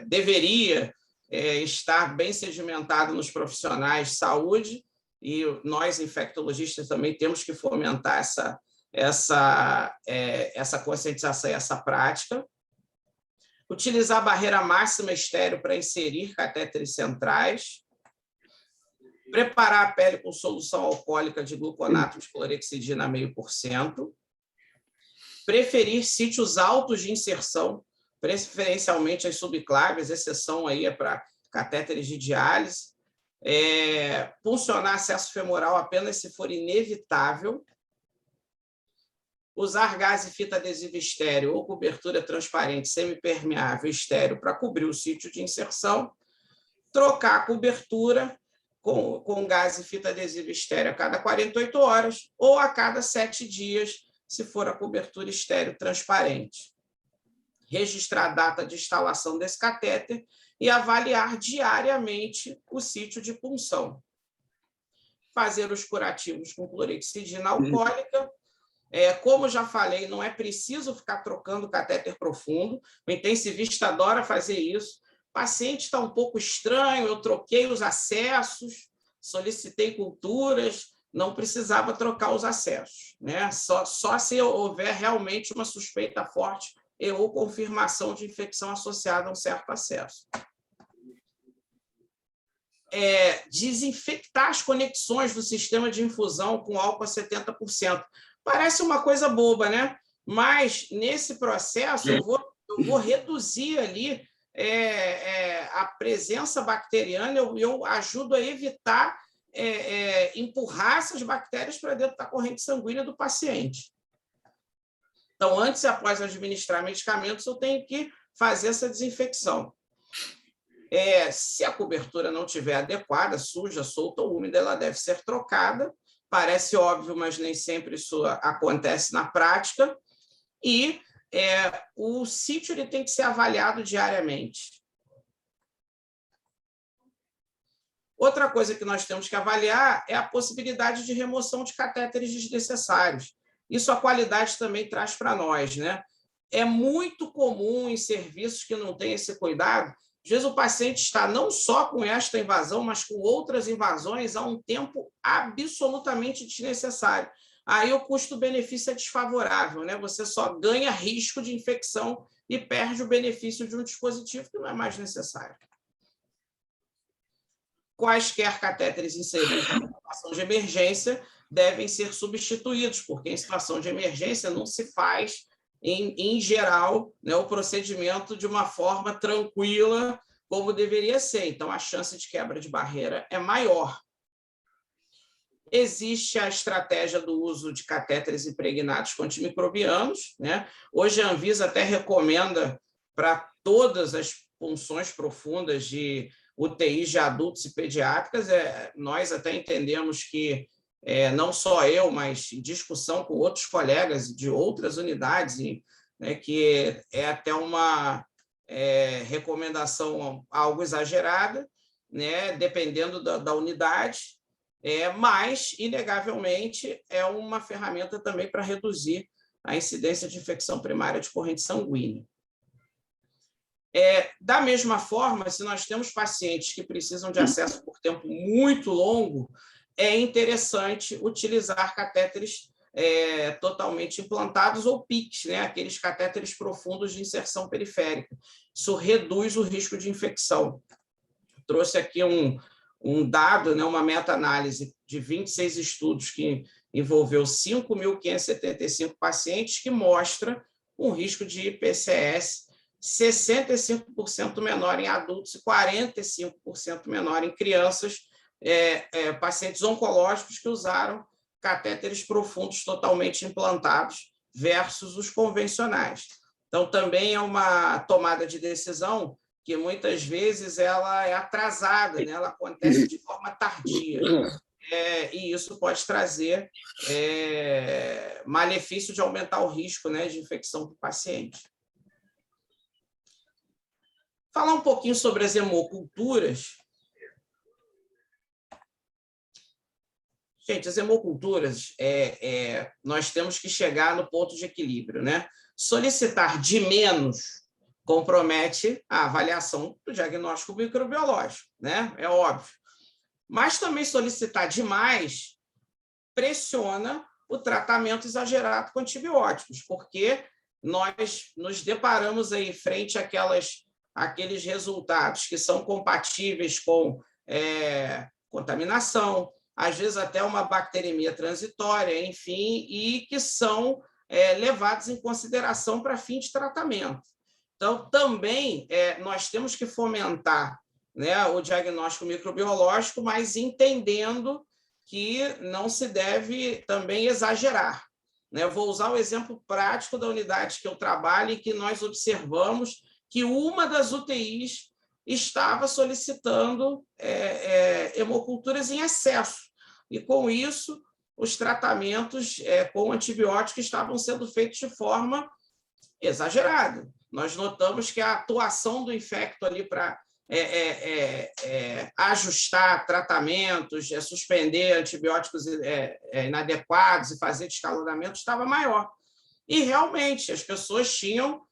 deveria estar bem sedimentado nos profissionais de saúde, e nós, infectologistas, também temos que fomentar essa conscientização e essa prática. Utilizar a barreira máxima estéreo para inserir catéteres centrais. Preparar a pele com solução alcoólica de gluconato de clorexidina 0,5%. Preferir sítios altos de inserção, preferencialmente as subclávias, exceção aí para catéteres de diálise. Puncionar acesso femoral apenas se for inevitável. Usar gás e fita adesiva estéreo ou cobertura transparente semipermeável estéreo para cobrir o sítio de inserção. Trocar a cobertura com gás e fita adesiva estéreo a cada 48 horas ou a cada 7 dias, se for a cobertura estéreo transparente. Registrar a data de instalação desse catéter e avaliar diariamente o sítio de punção. Fazer os curativos com clorexidina alcoólica. Como já falei, não é preciso ficar trocando catéter profundo. O intensivista adora fazer isso. O paciente está um pouco estranho, eu troquei os acessos, solicitei culturas, não precisava trocar os acessos, né? Só se houver realmente uma suspeita forte ou confirmação de infecção associada a um certo acesso. Desinfectar as conexões do sistema de infusão com álcool a 70%. Parece uma coisa boba, né? Mas, nesse processo, eu vou reduzir ali a presença bacteriana, eu ajudo a evitar empurrar essas bactérias para dentro da corrente sanguínea do paciente. Então, antes e após administrar medicamentos, eu tenho que fazer essa desinfecção. Se a cobertura não estiver adequada, suja, solta ou úmida, ela deve ser trocada. Parece óbvio, mas nem sempre isso acontece na prática. E o sítio ele tem que ser avaliado diariamente. Outra coisa que nós temos que avaliar é a possibilidade de remoção de catéteres desnecessários. Isso a qualidade também traz para nós, né? É muito comum em serviços que não têm esse cuidado. Às vezes o paciente está não só com esta invasão, mas com outras invasões há um tempo absolutamente desnecessário. Aí o custo-benefício é desfavorável, né? Você só ganha risco de infecção e perde o benefício de um dispositivo que não é mais necessário. Quaisquer catéteres inseridos em situação de emergência devem ser substituídos, porque em situação de emergência não se faz, em geral, né, o procedimento de uma forma tranquila, como deveria ser. Então, a chance de quebra de barreira é maior. Existe a estratégia do uso de catéteres impregnados com antimicrobianos, né? Hoje a Anvisa até recomenda para todas as punções profundas de UTIs de adultos e pediátricas. Nós até entendemos que, não só eu, mas em discussão com outros colegas de outras unidades, né, que é até uma recomendação algo exagerada, né, dependendo da unidade, mas, inegavelmente, é uma ferramenta também para reduzir a incidência de infecção primária de corrente sanguínea. Da mesma forma, se nós temos pacientes que precisam de acesso por tempo muito longo, é interessante utilizar catéteres totalmente implantados ou PICs, né? Aqueles catéteres profundos de inserção periférica. Isso reduz o risco de infecção. Trouxe aqui um dado, né? Uma meta-análise de 26 estudos que envolveu 5.575 pacientes, que mostra um risco de IPCS 65% menor em adultos e 45% menor em crianças, pacientes oncológicos que usaram catéteres profundos totalmente implantados versus os convencionais. Então, também é uma tomada de decisão que muitas vezes ela é atrasada, né? Ela acontece de forma tardia. E isso pode trazer malefício de aumentar o risco, né, de infecção para o paciente. Falar um pouquinho sobre as hemoculturas. Gente, as hemoculturas, nós temos que chegar no ponto de equilíbrio, né? Solicitar de menos compromete a avaliação do diagnóstico microbiológico, né? É óbvio. Mas também solicitar demais pressiona o tratamento exagerado com antibióticos, porque nós nos deparamos aí frente àqueles resultados que são compatíveis com contaminação, às vezes até uma bacteremia transitória, enfim, e que são levados em consideração para fim de tratamento. Então, também nós temos que fomentar, né, o diagnóstico microbiológico, mas entendendo que não se deve também exagerar, né? Vou usar o exemplo prático da unidade que eu trabalho e que nós observamos que uma das UTIs estava solicitando hemoculturas em excesso. E, com isso, os tratamentos com antibióticos estavam sendo feitos de forma exagerada. Nós notamos que a atuação do infecto ali para ajustar tratamentos, suspender antibióticos inadequados e fazer descalonamento estava maior. E, realmente, as pessoas tinham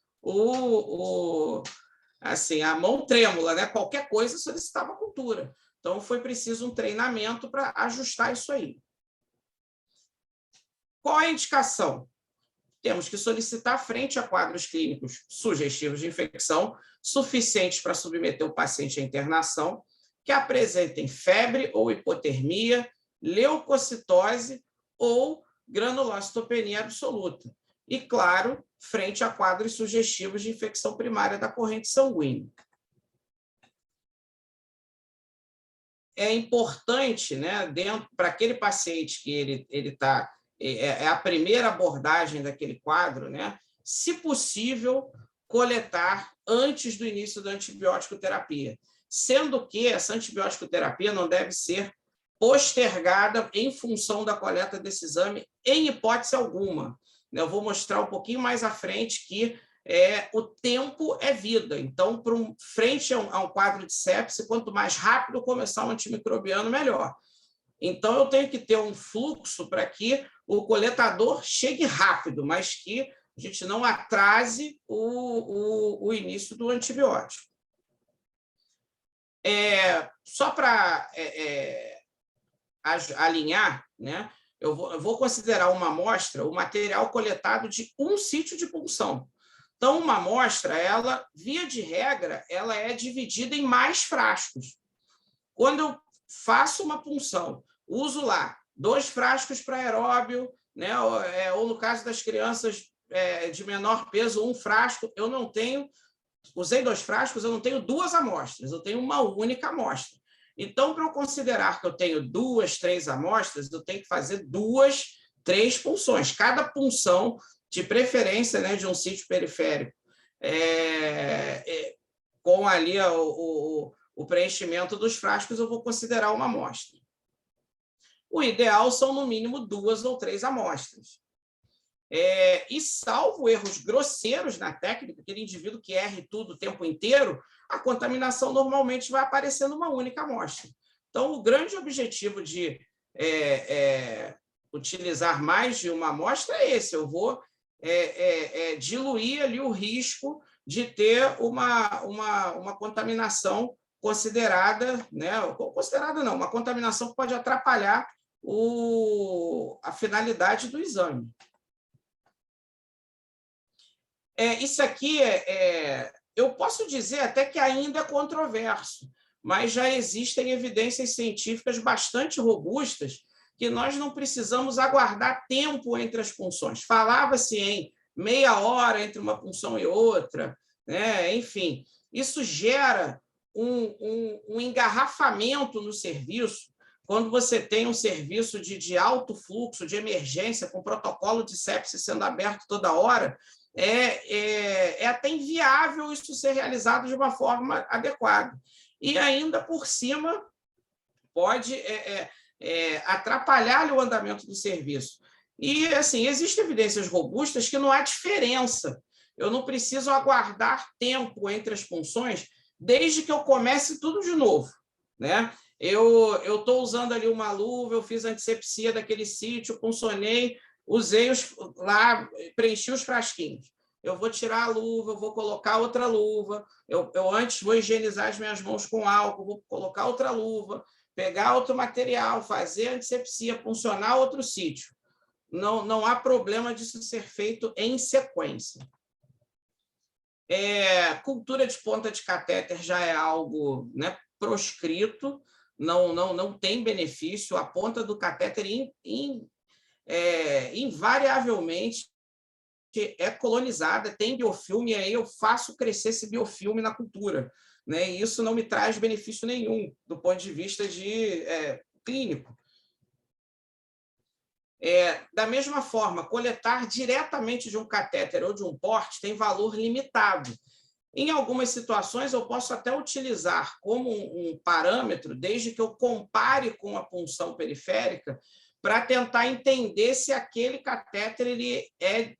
assim, a mão trêmula, né? Qualquer coisa solicitava cultura. Então, foi preciso um treinamento para ajustar isso aí. Qual é a indicação? Temos que solicitar frente a quadros clínicos sugestivos de infecção, suficientes para submeter o paciente à internação, que apresentem febre ou hipotermia, leucocitose ou granulocitopenia absoluta. E, claro, frente a quadros sugestivos de infecção primária da corrente sanguínea. É importante, né, para aquele paciente que ele está é a primeira abordagem daquele quadro, né? Se possível, coletar antes do início da antibiótico terapia, sendo que essa antibiótico terapia não deve ser postergada em função da coleta desse exame, em hipótese alguma. Eu vou mostrar um pouquinho mais à frente que o tempo é vida. Então, frente a um quadro de sepse, quanto mais rápido começar o antimicrobiano, melhor. Então, eu tenho que ter um fluxo para que o coletador chegue rápido, mas que a gente não atrase o início do antibiótico. Só para alinhar, né? Eu vou considerar uma amostra o material coletado de um sítio de punção. Então, uma amostra, ela, via de regra, ela é dividida em mais frascos. Quando eu faço uma punção, uso lá 2 frascos para aeróbio, né? Ou no caso das crianças de menor peso, 1 frasco, eu não tenho, usei 2 frascos, eu não tenho 2 amostras, eu tenho uma única amostra. Então, para eu considerar que eu tenho 2, 3 amostras, eu tenho que fazer 2, 3 punções. Cada punção, de preferência, né, de um sítio periférico, com ali o preenchimento dos frascos, eu vou considerar uma amostra. O ideal são, no mínimo, 2 ou 3 amostras. E salvo erros grosseiros na técnica, aquele indivíduo que erre tudo o tempo inteiro, a contaminação normalmente vai aparecer numa única amostra. Então, o grande objetivo de utilizar mais de uma amostra é esse: eu vou diluir ali o risco de ter uma contaminação considerada, né? Considerada não, uma contaminação que pode atrapalhar a finalidade do exame. Isso aqui eu posso dizer até que ainda é controverso, mas já existem evidências científicas bastante robustas que nós não precisamos aguardar tempo entre as punções. Falava-se em meia hora entre uma punção e outra, né? Enfim, isso gera um engarrafamento no serviço. Quando você tem um serviço de alto fluxo, de emergência, com protocolo de sepse sendo aberto toda hora, é até inviável isso ser realizado de uma forma adequada. E ainda por cima pode atrapalhar o andamento do serviço. E, assim, existem evidências robustas que não há diferença. Eu não preciso aguardar tempo entre as punções desde que eu comece tudo de novo, né? Eu estou usando ali uma luva, eu fiz antisepsia daquele sítio, puncionei, usei lá, preenchi os frasquinhos. Eu vou tirar a luva, eu vou colocar outra luva, eu antes vou higienizar as minhas mãos com álcool, vou colocar outra luva, pegar outro material, fazer antisepsia, puncionar outro sítio. Não há problema disso ser feito em sequência. Cultura de ponta de catéter já é algo, né, proscrito, não tem benefício. A ponta do catéter invariavelmente é colonizada, tem biofilme, e aí eu faço crescer esse biofilme na cultura, né? E isso não me traz benefício nenhum do ponto de vista clínico. Da mesma forma, coletar diretamente de um catéter ou de um porte tem valor limitado. Em algumas situações, eu posso até utilizar como um parâmetro, desde que eu compare com a punção periférica, para tentar entender se aquele catéter ele é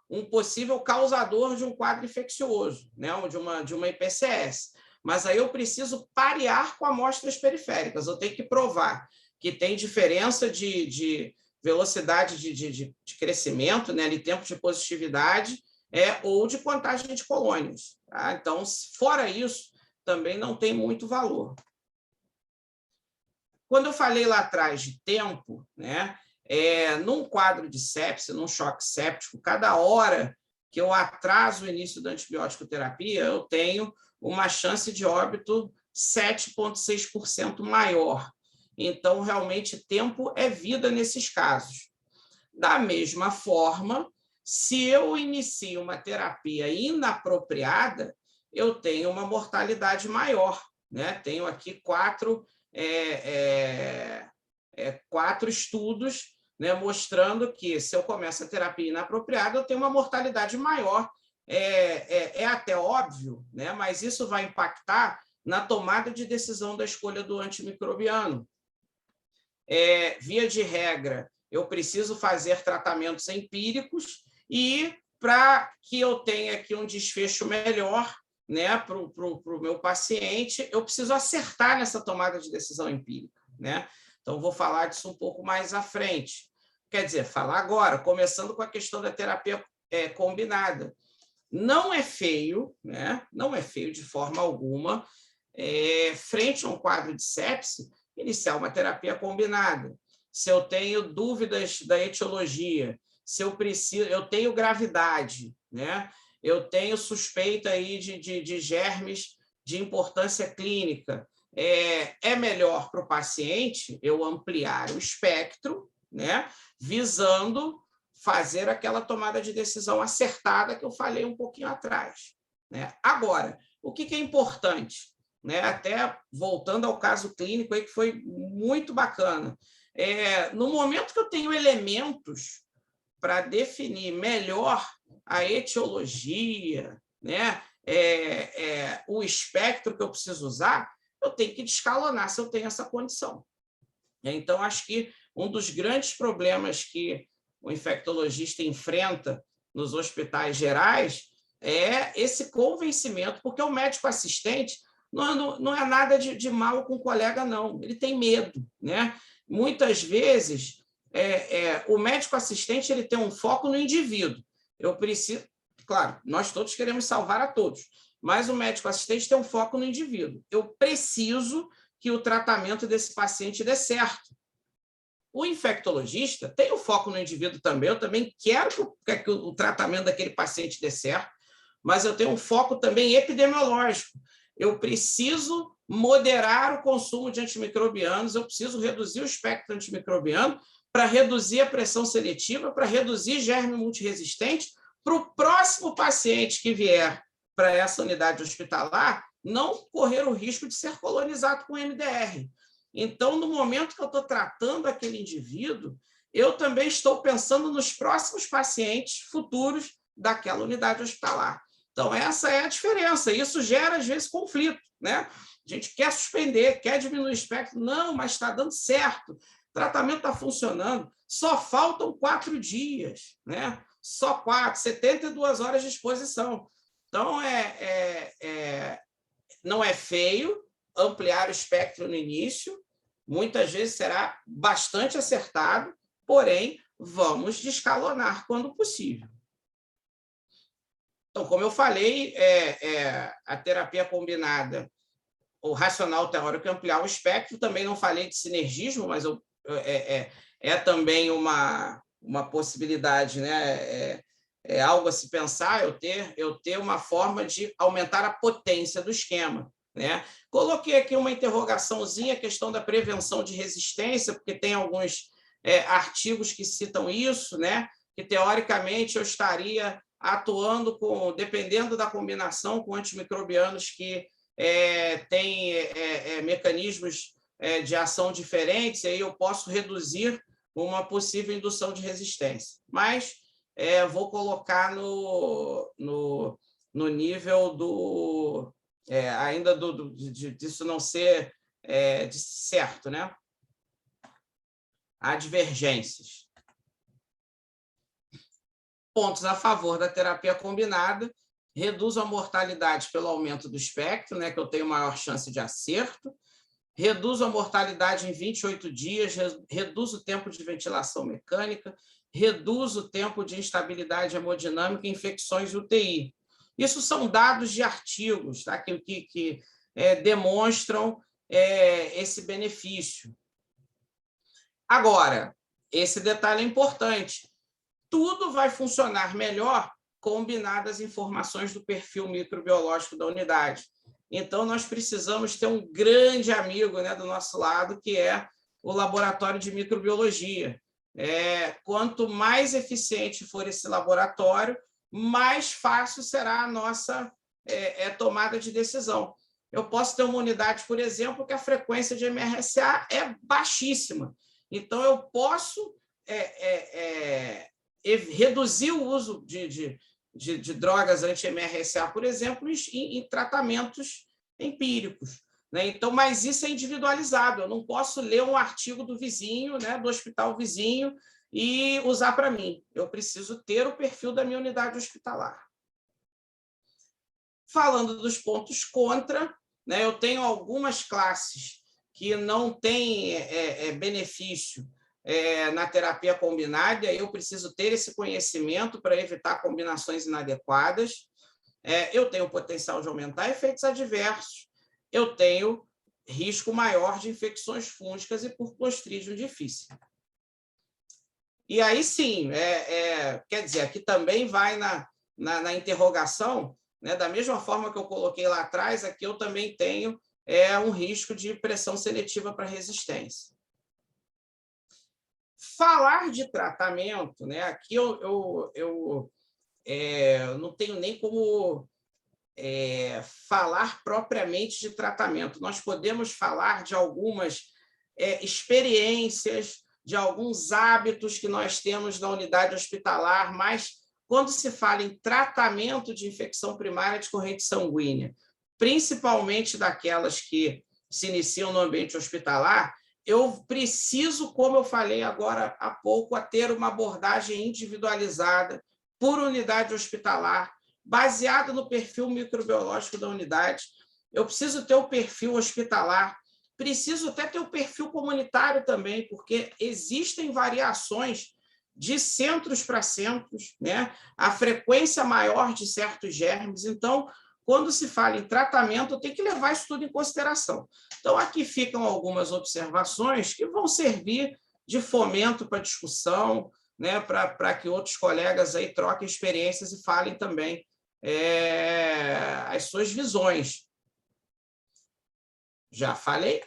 um possível causador de um quadro infeccioso, né? de uma IPCS. Mas aí eu preciso parear com amostras periféricas. Eu tenho que provar que tem diferença de velocidade de crescimento, né? Ali, tempo de positividade, ou de contagem de colônias. Tá? Então, fora isso, também não tem muito valor. Quando eu falei lá atrás de tempo, né? Num quadro de sepse, num choque séptico, cada hora que eu atraso o início da antibiótico terapia, eu tenho uma chance de óbito 7,6% maior. Então, realmente, tempo é vida nesses casos. Da mesma forma, se eu inicio uma terapia inapropriada, eu tenho uma mortalidade maior, né? Tenho aqui 4 estudos, né, mostrando que se eu começo a terapia inapropriada, eu tenho uma mortalidade maior. É até óbvio, né, mas isso vai impactar na tomada de decisão da escolha do antimicrobiano. Via de regra, eu preciso fazer tratamentos empíricos e, para que eu tenha aqui um desfecho melhor, né, para o meu paciente, eu preciso acertar nessa tomada de decisão empírica, né? Então, vou falar disso um pouco mais à frente. Quer dizer, falar agora, começando com a questão da terapia combinada. Não é feio, né? Não é feio de forma alguma, frente a um quadro de sepse, iniciar uma terapia combinada. Se eu tenho dúvidas da etiologia, se eu tenho gravidade, né? Eu tenho suspeita aí de germes de importância clínica, é melhor para o paciente eu ampliar o espectro, né? Visando fazer aquela tomada de decisão acertada que eu falei um pouquinho atrás, né? Agora, o que é importante, né? Até voltando ao caso clínico aí, que foi muito bacana, no momento que eu tenho elementos para definir melhor a etiologia, né? O espectro que eu preciso usar, eu tenho que descalonar se eu tenho essa condição. Então, acho que um dos grandes problemas que o infectologista enfrenta nos hospitais gerais é esse convencimento, porque o médico assistente não é nada de mal com o colega, não. Ele tem medo, né? Muitas vezes, o médico assistente ele tem um foco no indivíduo. Eu preciso... Claro, nós todos queremos salvar a todos, mas o médico assistente tem um foco no indivíduo. Eu preciso que o tratamento desse paciente dê certo. O infectologista tem o foco no indivíduo também. Eu também quero que o tratamento daquele paciente dê certo, mas eu tenho um foco também epidemiológico. Eu preciso moderar o consumo de antimicrobianos, eu preciso reduzir o espectro antimicrobiano para reduzir a pressão seletiva, para reduzir germe multiresistente, para o próximo paciente que vier para essa unidade hospitalar não correr o risco de ser colonizado com MDR. Então, no momento que eu estou tratando aquele indivíduo, eu também estou pensando nos próximos pacientes futuros daquela unidade hospitalar. Então, essa é a diferença. Isso gera, às vezes, conflito, né? A gente quer suspender, quer diminuir o espectro. Não, mas está dando certo. O tratamento está funcionando. Só faltam 4 dias, né? Só 4, 72 horas de exposição. Então, não é feio ampliar o espectro no início, muitas vezes será bastante acertado, porém, vamos descalonar quando possível. Então, como eu falei, a terapia combinada, o racional teórico é ampliar o espectro, também não falei de sinergismo, mas também uma possibilidade, né? É algo a se pensar, eu ter uma forma de aumentar a potência do esquema, né? Coloquei aqui uma interrogaçãozinha, a questão da prevenção de resistência, porque tem alguns artigos que citam isso, né? Que, teoricamente, eu estaria atuando dependendo da combinação com antimicrobianos que têm mecanismos de ação diferentes, e aí eu posso reduzir uma possível indução de resistência. Mas vou colocar no nível ainda disso não ser certo, né? Há divergências. Pontos a favor da terapia combinada: reduz a mortalidade pelo aumento do espectro, né, que eu tenho maior chance de acerto, reduz a mortalidade em 28 dias, reduz o tempo de ventilação mecânica, reduz o tempo de instabilidade hemodinâmica e infecções UTI. Isso são dados de artigos, tá, que demonstram esse benefício. Agora, esse detalhe é importante. Tudo vai funcionar melhor combinadas as informações do perfil microbiológico da unidade. Então, nós precisamos ter um grande amigo, né, do nosso lado, que é o laboratório de microbiologia. Quanto mais eficiente for esse laboratório, mais fácil será a nossa tomada de decisão. Eu posso ter uma unidade, por exemplo, que a frequência de MRSA é baixíssima. Então, eu posso reduzir o uso de drogas anti-MRSA, por exemplo, em tratamentos empíricos, né? Então, mas isso é individualizado. Eu não posso ler um artigo do vizinho, né, do hospital vizinho, e usar para mim. Eu preciso ter o perfil da minha unidade hospitalar. Falando dos pontos contra, né, eu tenho algumas classes que não têm benefício na terapia combinada, eu preciso ter esse conhecimento para evitar combinações inadequadas. Eu tenho potencial de aumentar efeitos adversos, eu tenho risco maior de infecções fúngicas e por Clostridium difficile. E aí sim, quer dizer, aqui também vai na interrogação, né, da mesma forma que eu coloquei lá atrás, aqui eu também tenho um risco de pressão seletiva para resistência. Falar de tratamento, né, aqui eu não tenho nem como falar propriamente de tratamento. Nós podemos falar de algumas experiências, de alguns hábitos que nós temos na unidade hospitalar, mas quando se fala em tratamento de infecção primária de corrente sanguínea, principalmente daquelas que se iniciam no ambiente hospitalar, eu preciso, como eu falei agora há pouco, ter uma abordagem individualizada por unidade hospitalar, baseada no perfil microbiológico da unidade. Eu preciso ter o perfil hospitalar, preciso até ter o perfil comunitário também, porque existem variações de centros para centros, né? A frequência maior de certos germes. Então, quando se fala em tratamento, tem que levar isso tudo em consideração. Então, aqui ficam algumas observações que vão servir de fomento para discussão, né? Para que outros colegas aí troquem experiências e falem também as suas visões. Já falei.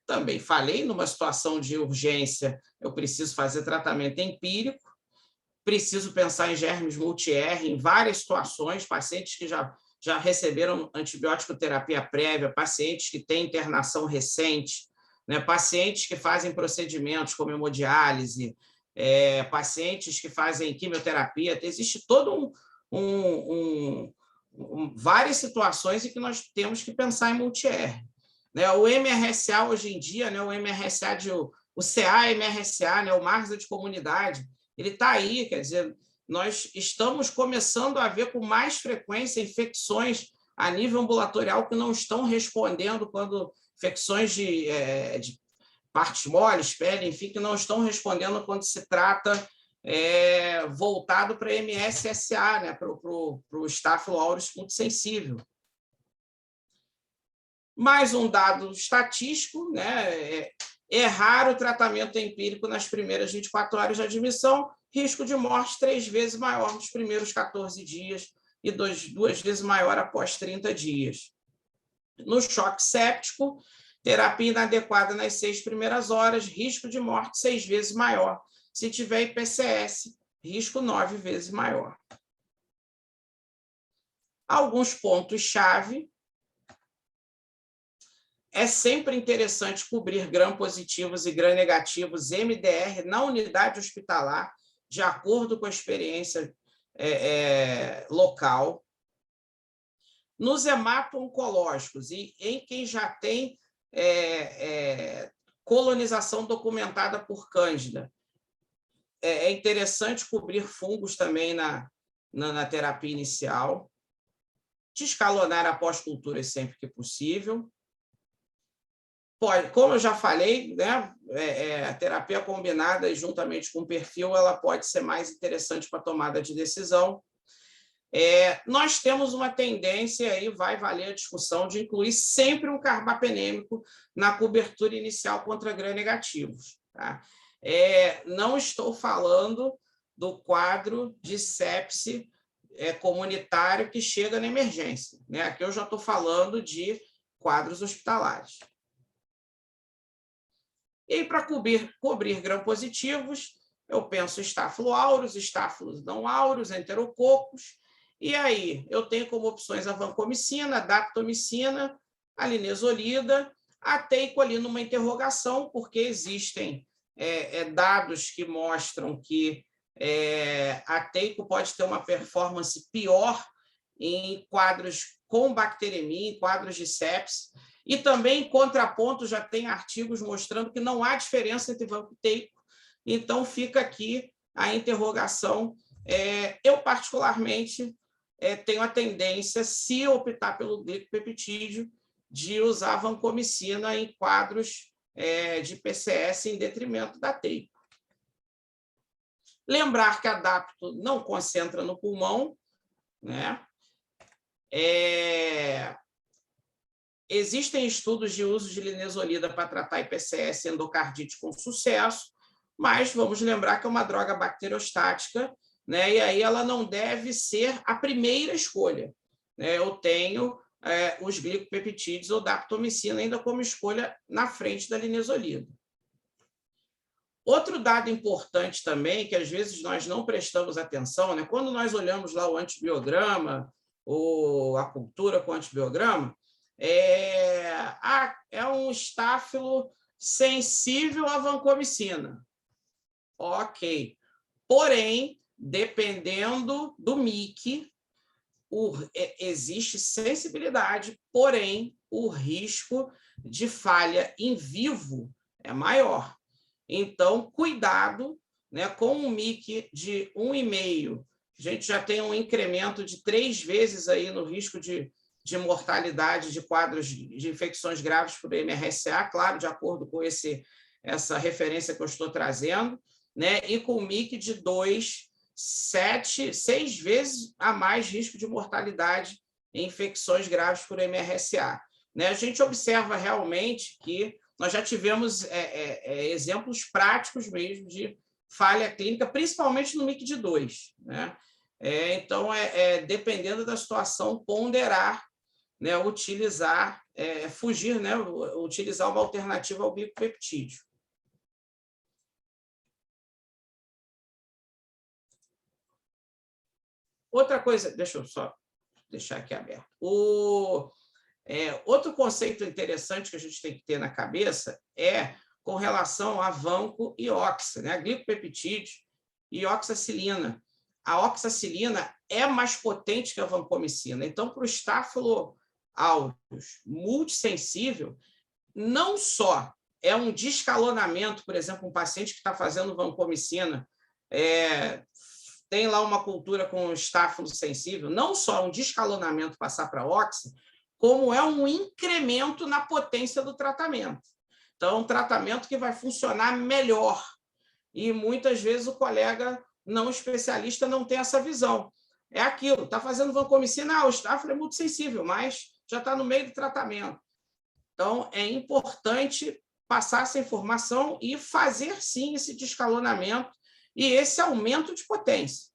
Também falei, numa situação de urgência, eu preciso fazer tratamento empírico, preciso pensar em germes multi-R em várias situações, pacientes que já receberam antibiótico terapia prévia, pacientes que têm internação recente, né, pacientes que fazem procedimentos como hemodiálise, pacientes que fazem quimioterapia. Existe todo várias situações em que nós temos que pensar em multi-R. Né, o MRSA hoje em dia, né, o CA-MRSA, né, o Marsa de comunidade, ele está aí, quer dizer, nós estamos começando a ver com mais frequência infecções a nível ambulatorial que não estão respondendo quando infecções de partes moles, pele, enfim, que não estão respondendo quando se trata voltado para MSSA, né, para o Staphylo aureus multissensível. Mais um dado estatístico, né? É raro o tratamento empírico nas primeiras 24 horas de admissão, risco de morte 3 vezes maior nos primeiros 14 dias e 2 vezes maior após 30 dias. No choque séptico, terapia inadequada nas 6 primeiras horas, risco de morte 6 vezes maior. Se tiver IPCS, risco 9 vezes maior. Alguns pontos-chave. É sempre interessante cobrir gram-positivos e gram-negativos MDR na unidade hospitalar, de acordo com a experiência local. Nos hemato-oncológicos e em quem já tem colonização documentada por Cândida, é interessante cobrir fungos também na terapia inicial. Descalonar após culturas sempre que possível. Como eu já falei, né, a terapia combinada juntamente com o perfil, ela pode ser mais interessante para a tomada de decisão. Nós temos uma tendência, aí vai valer a discussão, de incluir sempre um carbapenêmico na cobertura inicial contra gram-negativos. Tá? Não estou falando do quadro de sepse comunitário que chega na emergência. Né? Aqui eu já estou falando de quadros hospitalares. E para cobrir gram-positivos, eu penso Staphylo aureus, Staphylos não aureus, enterococos, e aí eu tenho como opções a vancomicina, a daptomicina, a linezolida, até colhi numa interrogação, porque existem dados que mostram que a teico pode ter uma performance pior em quadros com bacteremia, em quadros de sepse, e também, em contraponto, já tem artigos mostrando que não há diferença entre vancomicina e teico. Então, fica aqui a interrogação. Eu, particularmente, tenho a tendência, se optar pelo glicopeptídeo, de usar vancomicina em quadros de PCS em detrimento da teico. Lembrar que a Dapto não concentra no pulmão, né? Existem estudos de uso de linezolida para tratar IPCS e endocardite com sucesso, mas vamos lembrar que é uma droga bacteriostática, né? E aí ela não deve ser a primeira escolha, né? Eu tenho os glicopeptídeos ou daptomicina ainda como escolha na frente da linezolida. Outro dado importante também, que às vezes nós não prestamos atenção, né? Quando nós olhamos lá o antibiograma, ou a cultura com antibiograma, é um estáfilo sensível à vancomicina. Ok. Porém, dependendo do MIC, existe sensibilidade, porém, o risco de falha em vivo é maior. Então, cuidado, né, com um MIC de 1,5. A gente já tem um incremento de 3 vezes aí no risco de mortalidade de quadros de infecções graves por MRSA, claro, de acordo com essa referência que eu estou trazendo, né? E com MIC de 2, 6 vezes a mais risco de mortalidade em infecções graves por MRSA. Né? A gente observa realmente que nós já tivemos exemplos práticos mesmo de falha clínica, principalmente no MIC de 2. Né? Então, dependendo da situação, ponderar, né, utilizar, fugir, né, utilizar uma alternativa ao glicopeptídeo. Outra coisa, deixa eu só deixar aqui aberto. Outro conceito interessante que a gente tem que ter na cabeça é com relação a vanco e oxa, né? Glicopeptídeo e oxacilina. A oxacilina é mais potente que a vancomicina. Então, para o Staphylo aureus multissensível, não só é um descalonamento, por exemplo, um paciente que está fazendo vancomicina, tem lá uma cultura com estáfilo sensível, não só um descalonamento passar para oxa, como é um incremento na potência do tratamento. Então, um tratamento que vai funcionar melhor. E muitas vezes o colega não especialista não tem essa visão. É aquilo, está fazendo vancomicina, o estáfilo é muito sensível, mas já está no meio do tratamento. Então, é importante passar essa informação e fazer, sim, esse descalonamento e esse aumento de potência.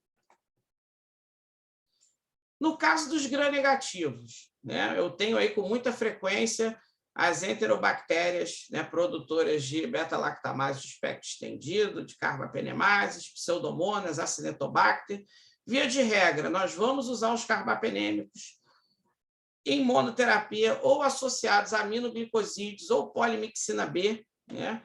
No caso dos gram-negativos, né, eu tenho aí com muita frequência as enterobactérias, né, produtoras de beta-lactamase de espectro estendido, de carbapenemases, pseudomonas, acinetobacter. Via de regra, nós vamos usar os carbapenêmicos em monoterapia ou associados a aminoglicosídeos ou polimixina B. Né?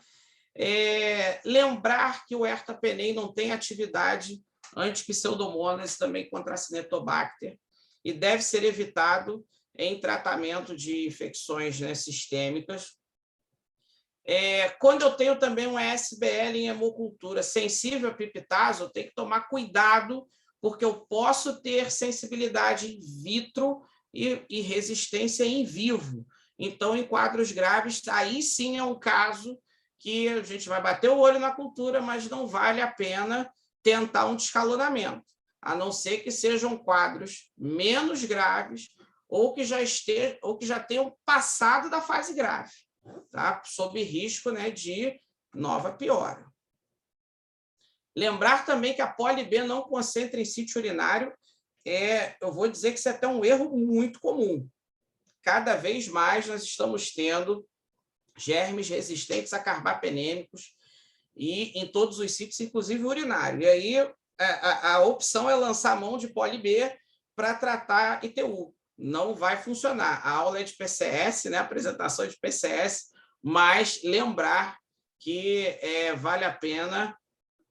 Lembrar que o ertapenem não tem atividade anti-pseudomonas também contra acinetobacter e deve ser evitado em tratamento de infecções, né, sistêmicas. Quando eu tenho também um SBL em hemocultura sensível a pipitase, eu tenho que tomar cuidado, porque eu posso ter sensibilidade in vitro e resistência em vivo. Então, em quadros graves, aí sim é um caso que a gente vai bater o olho na cultura, mas não vale a pena tentar um descalonamento, a não ser que sejam quadros menos graves ou que já tenham passado da fase grave, tá? Sob risco, né, de nova piora. Lembrar também que a poli-B não concentra em sítio urinário, eu vou dizer que isso é até um erro muito comum. Cada vez mais nós estamos tendo germes resistentes a carbapenêmicos e em todos os sítios, inclusive urinário. E aí a opção é lançar a mão de poli-B para tratar ITU. Não vai funcionar. A aula é de PCS, né? A apresentação é de PCS, mas lembrar que vale a pena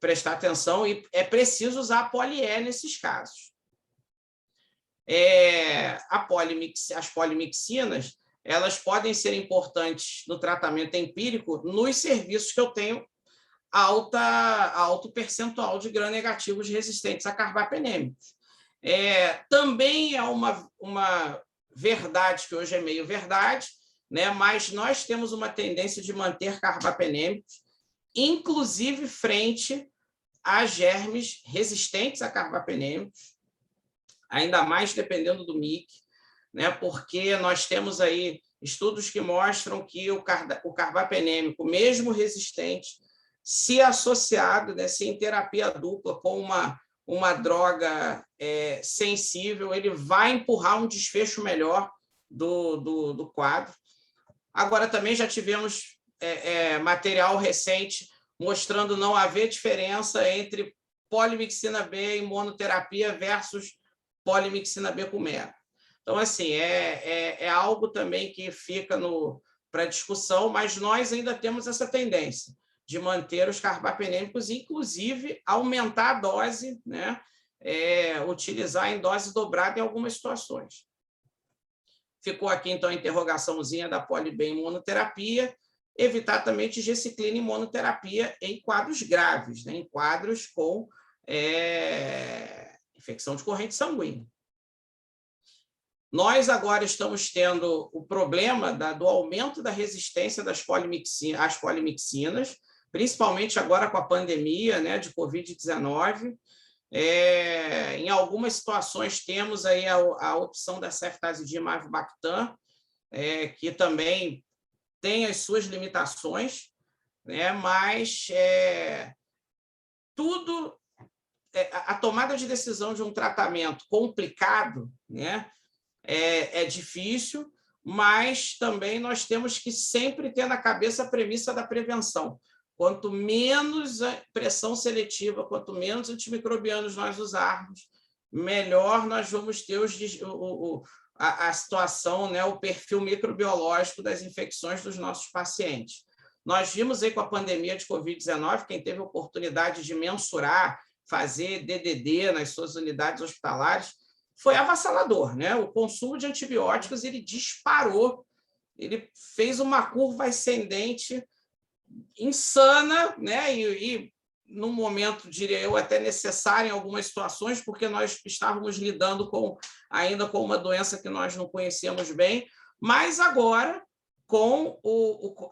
prestar atenção e é preciso usar a poli-E nesses casos. As polimixinas, elas podem ser importantes no tratamento empírico nos serviços que eu tenho alto percentual de gram-negativos resistentes a carbapenêmicos. Também é uma verdade, que hoje é meio verdade, né? Mas nós temos uma tendência de manter carbapenêmicos, inclusive frente a germes resistentes a carbapenêmicos, ainda mais dependendo do MIC, né? Porque nós temos aí estudos que mostram que o carbapenêmico, mesmo resistente, se associado, né, se em terapia dupla com uma droga sensível, ele vai empurrar um desfecho melhor do quadro. Agora, também já tivemos material recente mostrando não haver diferença entre polimixina B em monoterapia versus polimixina B com mero. Então, assim, é algo também que fica para discussão, mas nós ainda temos essa tendência de manter os carbapenêmicos, inclusive aumentar a dose, né? Utilizar em dose dobrada em algumas situações. Ficou aqui, então, a interrogaçãozinha da poli-B em monoterapia, evitar também tigecyclina em monoterapia em quadros graves, né? Em quadros com infecção de corrente sanguínea. Nós agora estamos tendo o problema do aumento da resistência às polimixinas, principalmente agora com a pandemia, né, de Covid-19. Em algumas situações temos aí a opção da ceftazidima avibactam, que também tem as suas limitações, né, mas a tomada de decisão de um tratamento complicado, né, é difícil, mas também nós temos que sempre ter na cabeça a premissa da prevenção. Quanto menos pressão seletiva, quanto menos antimicrobianos nós usarmos, melhor nós vamos ter a situação, né, o perfil microbiológico das infecções dos nossos pacientes. Nós vimos aí com a pandemia de Covid-19, quem teve a oportunidade de mensurar, fazer DDD nas suas unidades hospitalares, foi avassalador, né? O consumo de antibióticos ele disparou, ele fez uma curva ascendente insana, né? E num momento, diria eu, até necessário em algumas situações, porque nós estávamos lidando ainda com uma doença que nós não conhecíamos bem, mas agora, com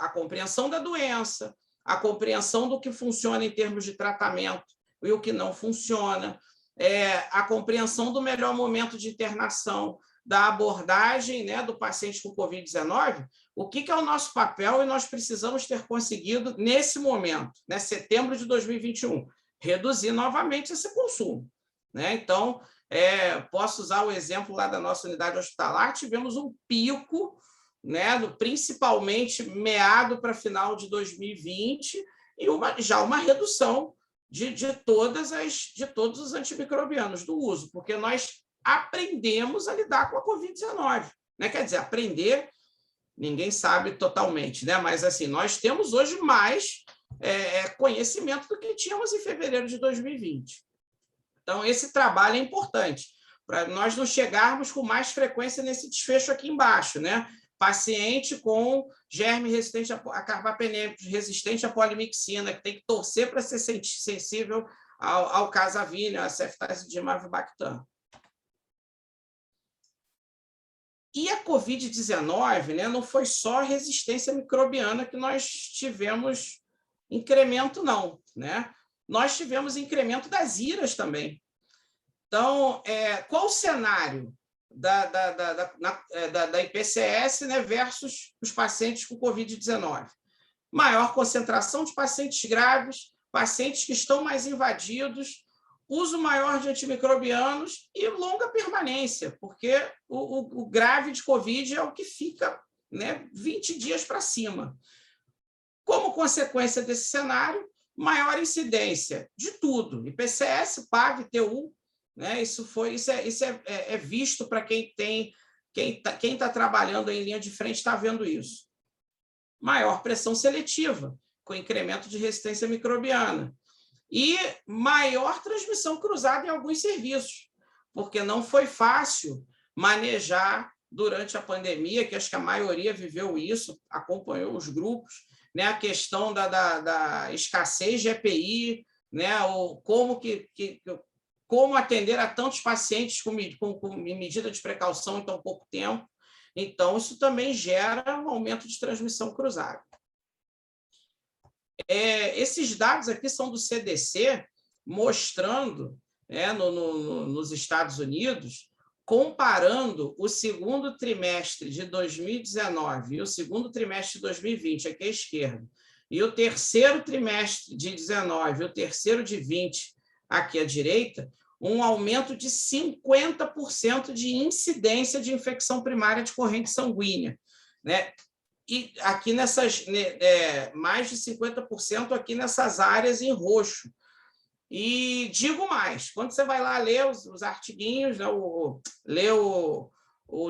a compreensão da doença, a compreensão do que funciona em termos de tratamento e o que não funciona, a compreensão do melhor momento de internação, da abordagem, né, do paciente com Covid-19, o que é o nosso papel e nós precisamos ter conseguido nesse momento, né, setembro de 2021, reduzir novamente esse consumo, né? Então, posso usar o exemplo lá da nossa unidade hospitalar, tivemos um pico, né, principalmente meado para final de 2020 e já uma redução de todos os antimicrobianos do uso, porque nós aprendemos a lidar com a Covid-19. Né? Quer dizer, aprender, ninguém sabe totalmente, né? Mas assim, nós temos hoje mais conhecimento do que tínhamos em fevereiro de 2020. Então, esse trabalho é importante, para nós não chegarmos com mais frequência nesse desfecho aqui embaixo, né? Paciente com germe resistente a carbapenêmicos, resistente à polimixina, que tem que torcer para ser sensível ao casavínio, a ceftazidima avibactam. E a Covid-19, né, não foi só a resistência microbiana que nós tivemos incremento, não. Né? Nós tivemos incremento das IRAs também. Então, qual o cenário da IPCS, né, versus os pacientes com Covid-19? Maior concentração de pacientes graves, pacientes que estão mais invadidos, uso maior de antimicrobianos e longa permanência, porque o grave de Covid é o que fica, né, 20 dias para cima. Como consequência desse cenário, maior incidência de tudo, IPCS, PAV, TU, né? Isso é visto para quem está trabalhando em linha de frente, está vendo isso. Maior pressão seletiva, com incremento de resistência microbiana. E maior transmissão cruzada em alguns serviços, porque não foi fácil manejar durante a pandemia, que acho que a maioria viveu isso, acompanhou os grupos, né? A questão da escassez de EPI, né? Como atender a tantos pacientes com medida de precaução em tão pouco tempo. Então, isso também gera um aumento de transmissão cruzada. Esses dados aqui são do CDC, mostrando, nos Estados Unidos, comparando o segundo trimestre de 2019 e o segundo trimestre de 2020, aqui à esquerda, e o terceiro trimestre de 19 e o terceiro de 20, aqui à direita, um aumento de 50% de incidência de infecção primária de corrente sanguínea, né? E aqui mais de 50% aqui nessas áreas em roxo. E digo mais, quando você vai lá ler os artiguinhos, né, ler o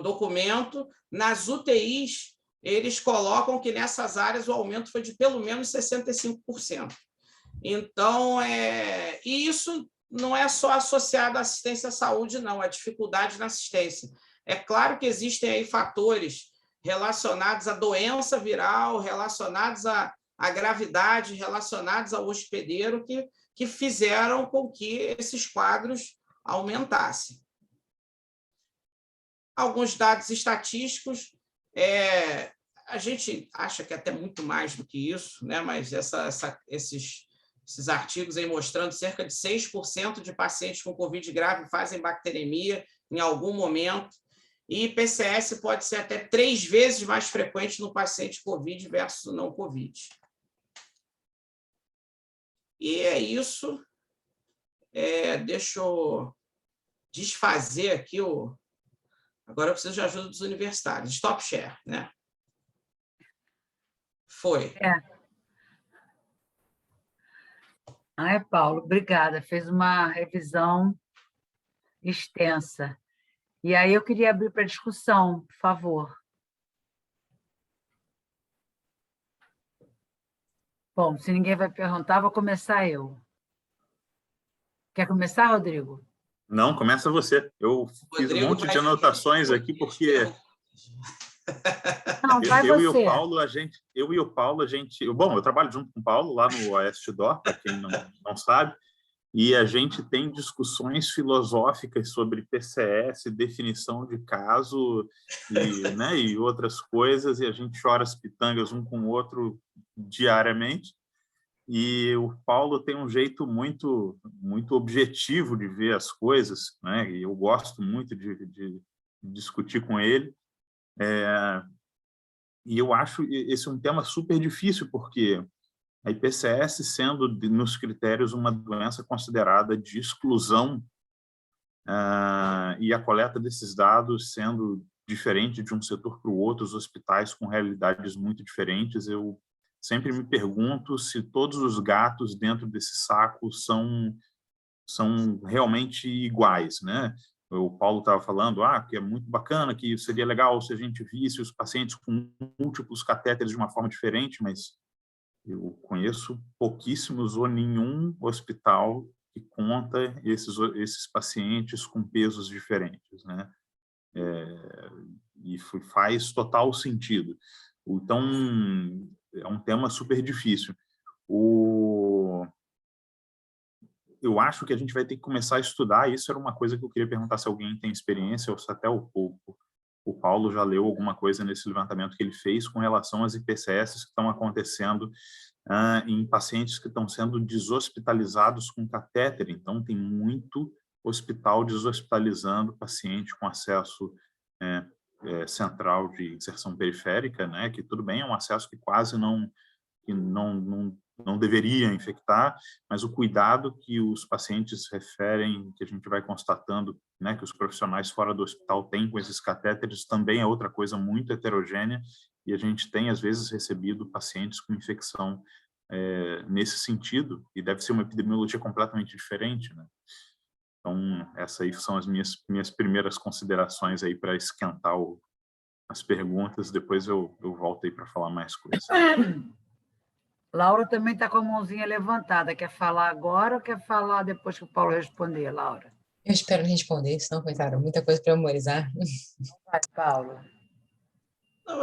documento, nas UTIs, eles colocam que nessas áreas o aumento foi de pelo menos 65%. Então, e isso não é só associado à assistência à saúde, não, é dificuldade na assistência. É claro que existem aí fatores relacionados à doença viral, relacionados à gravidade, relacionados ao hospedeiro, que fizeram com que esses quadros aumentassem. Alguns dados estatísticos, a gente acha que é até muito mais do que isso, né? Mas esses artigos aí mostrando cerca de 6% de pacientes com Covid grave fazem bacteremia em algum momento, e PCS pode ser até 3 vezes mais frequente no paciente Covid versus não Covid. E é isso. Deixa eu desfazer aqui Agora eu preciso de ajuda dos universitários. Stop share, né? Foi. Paulo, obrigada. Fez uma revisão extensa. E aí eu queria abrir para discussão, por favor. Bom, se ninguém vai perguntar, vou começar eu. Quer começar, Rodrigo? Não, começa você. Eu fiz um monte de anotações aqui, porque Não, vai eu você. E o Paulo, bom, eu trabalho junto com o Paulo lá no OEST-DOR, para quem não sabe, e a gente tem discussões filosóficas sobre PCS, definição de caso e outras coisas, e a gente chora as pitangas um com o outro diariamente. E o Paulo tem um jeito muito, muito objetivo de ver as coisas, né? E eu gosto muito de discutir com ele. E eu acho esse um tema super difícil, porque a IPCS sendo, nos critérios, uma doença considerada de exclusão, e a coleta desses dados sendo diferente de um setor para o outro, os hospitais com realidades muito diferentes, eu sempre me pergunto se todos os gatos dentro desse saco são realmente iguais, né? O Paulo estava falando que é muito bacana, que seria legal se a gente visse os pacientes com múltiplos catéteres de uma forma diferente, mas eu conheço pouquíssimos ou nenhum hospital que conta esses pacientes com pesos diferentes, né? E faz total sentido. Então, é um tema super difícil. Eu acho que a gente vai ter que começar a estudar, isso era uma coisa que eu queria perguntar se alguém tem experiência, ou se até o Paulo já leu alguma coisa nesse levantamento que ele fez com relação às IPCS que estão acontecendo em pacientes que estão sendo deshospitalizados com catéter. Então, tem muito hospital deshospitalizando paciente com acesso central de inserção periférica, né? Que tudo bem, é um acesso que quase não deveria infectar, mas o cuidado que os pacientes referem, que a gente vai constatando, né, que os profissionais fora do hospital têm com esses catéteres, também é outra coisa muito heterogênea, e a gente tem, às vezes, recebido pacientes com infecção nesse sentido, e deve ser uma epidemiologia completamente diferente, né? Então, essas aí são as minhas primeiras considerações aí para esquentar as perguntas, depois eu volto aí para falar mais coisas. Laura também está com a mãozinha levantada. Quer falar agora ou quer falar depois que o Paulo responder, Laura? Eu espero responder, senão, coitada, muita coisa para memorizar. Vai, Paulo. Não,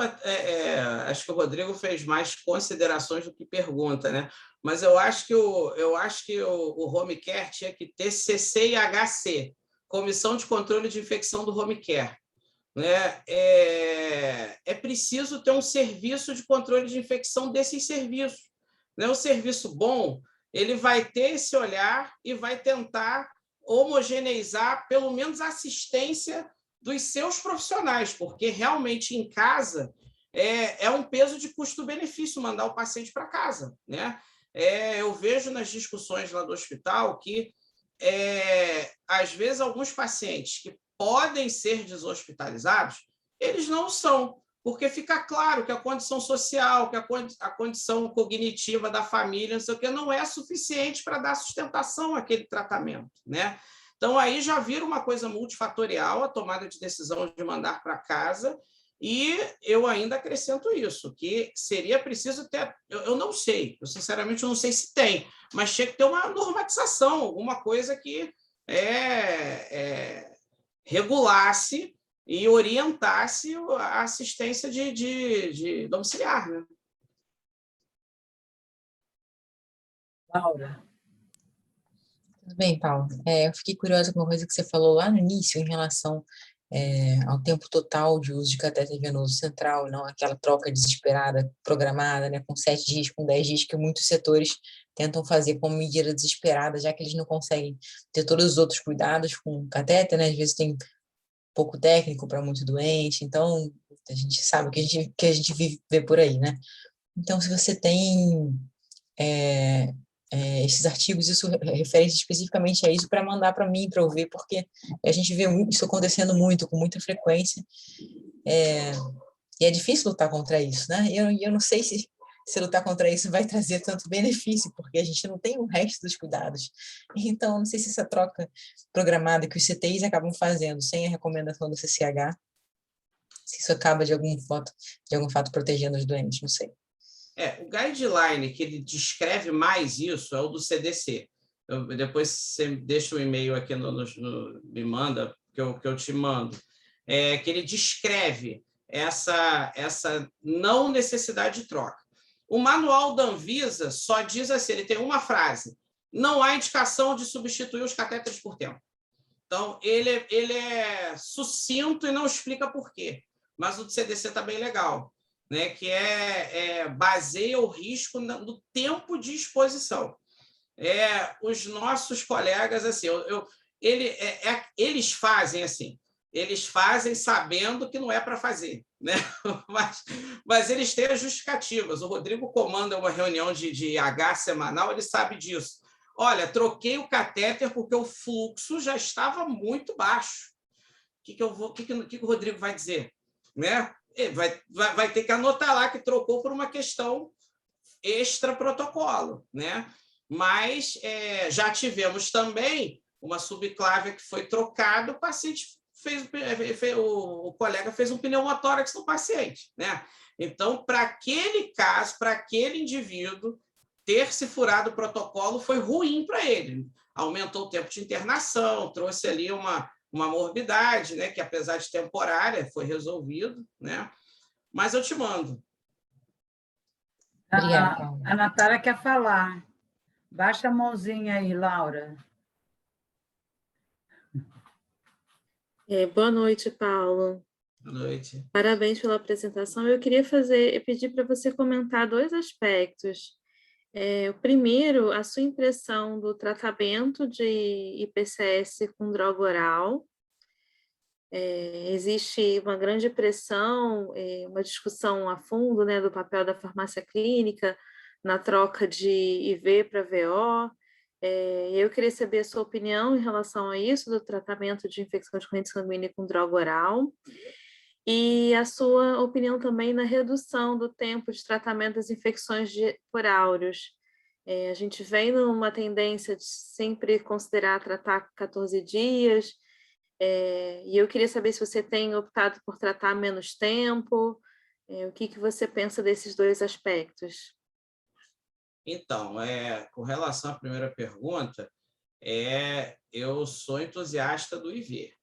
acho que o Rodrigo fez mais considerações do que pergunta, né? Mas eu acho que o home care tinha que ter CC e HC, Comissão de Controle de Infecção do Home Care. Né? É preciso ter um serviço de controle de infecção desses serviços. Né? Um serviço bom, ele vai ter esse olhar e vai tentar homogeneizar, pelo menos, a assistência dos seus profissionais, porque realmente em casa é um peso de custo-benefício mandar o paciente para casa. Né? Eu vejo nas discussões lá do hospital que, às vezes, alguns pacientes que podem ser deshospitalizados, eles não são, porque fica claro que a condição social, que a condição cognitiva da família, não sei o que, não é suficiente para dar sustentação àquele tratamento. Né? Então, aí já vira uma coisa multifatorial a tomada de decisão de mandar para casa, e eu ainda acrescento isso, que seria preciso ter, eu não sei, eu sinceramente não sei se tem, mas tinha que ter uma normatização, alguma coisa que regulasse e orientasse a assistência de domiciliar. Né? Laura. Tudo bem, Paulo. Eu fiquei curiosa com uma coisa que você falou lá no início, em relação ao tempo total de uso de catéter venoso central, não aquela troca desesperada, programada, né, com 7 dias, com 10 dias, que muitos setores tentam fazer como medida desesperada, já que eles não conseguem ter todos os outros cuidados com o catéter, né, às vezes tem pouco técnico para muito doente, então a gente sabe o que a gente vê por aí, né? Então, se você tem esses artigos, isso referente especificamente a isso, para mandar para mim, para eu ver, porque a gente vê isso acontecendo muito, com muita frequência, e é difícil lutar contra isso, né? E eu não sei se lutar contra isso vai trazer tanto benefício, porque a gente não tem o resto dos cuidados. Então, não sei se essa troca programada que os CTIs acabam fazendo, sem a recomendação do CCH, se isso acaba de algum fato protegendo os doentes, não sei. O guideline que ele descreve mais isso é o do CDC. Depois você deixa o e-mail aqui, me manda, que eu te mando, que ele descreve essa não necessidade de troca. O manual da Anvisa só diz assim, ele tem uma frase: não há indicação de substituir os catéteres por tempo. Então, ele é sucinto e não explica por quê. Mas o do CDC está bem legal, né? Que baseia o risco no tempo de exposição. Os nossos colegas, assim, eles fazem assim, eles fazem sabendo que não é para fazer, né? mas eles têm as justificativas. O Rodrigo comanda uma reunião de H semanal, ele sabe disso. Olha, troquei o catéter porque o fluxo já estava muito baixo. O que o Rodrigo vai dizer? Né? Vai ter que anotar lá que trocou por uma questão extra-protocolo. Né? Mas já tivemos também uma subclávia que foi trocada, o paciente o colega fez um pneumotórax no paciente. Né? Então, para aquele caso, para aquele indivíduo, ter se furado o protocolo foi ruim para ele. Aumentou o tempo de internação, trouxe ali uma morbidade, né, que apesar de temporária, foi resolvido. Né? Mas eu te mando. Obrigada. A Natália quer falar. Baixa a mãozinha aí, Laura. Boa noite, Paulo. Boa noite. Parabéns pela apresentação. Eu queria pedir para você comentar 2 aspectos. O primeiro, a sua impressão do tratamento de IPCS com droga oral. Existe uma grande pressão, uma discussão a fundo, né, do papel da farmácia clínica na troca de IV para VO. Eu queria saber a sua opinião em relação a isso, do tratamento de infecção de corrente sanguínea com droga oral, e a sua opinião também na redução do tempo de tratamento das infecções por áureos. A gente vem numa tendência de sempre considerar tratar 14 dias, e eu queria saber se você tem optado por tratar menos tempo, o que você pensa desses 2 aspectos? Então, com relação à primeira pergunta, eu sou entusiasta do IV.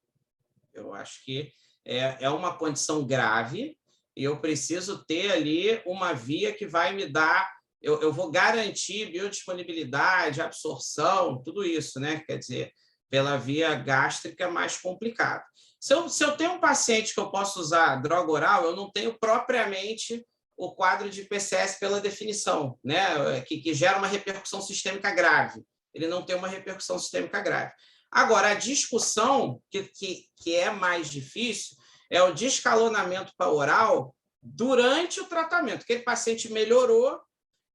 Eu acho que é uma condição grave e eu preciso ter ali uma via que vai me dar... Eu vou garantir biodisponibilidade, absorção, tudo isso, né? Quer dizer, pela via gástrica mais complicado. Se eu tenho um paciente que eu posso usar droga oral, eu não tenho propriamente o quadro de PCS pela definição, né? Que gera uma repercussão sistêmica grave. Ele não tem uma repercussão sistêmica grave. Agora, a discussão que é mais difícil é o descalonamento para oral durante o tratamento. Aquele paciente melhorou,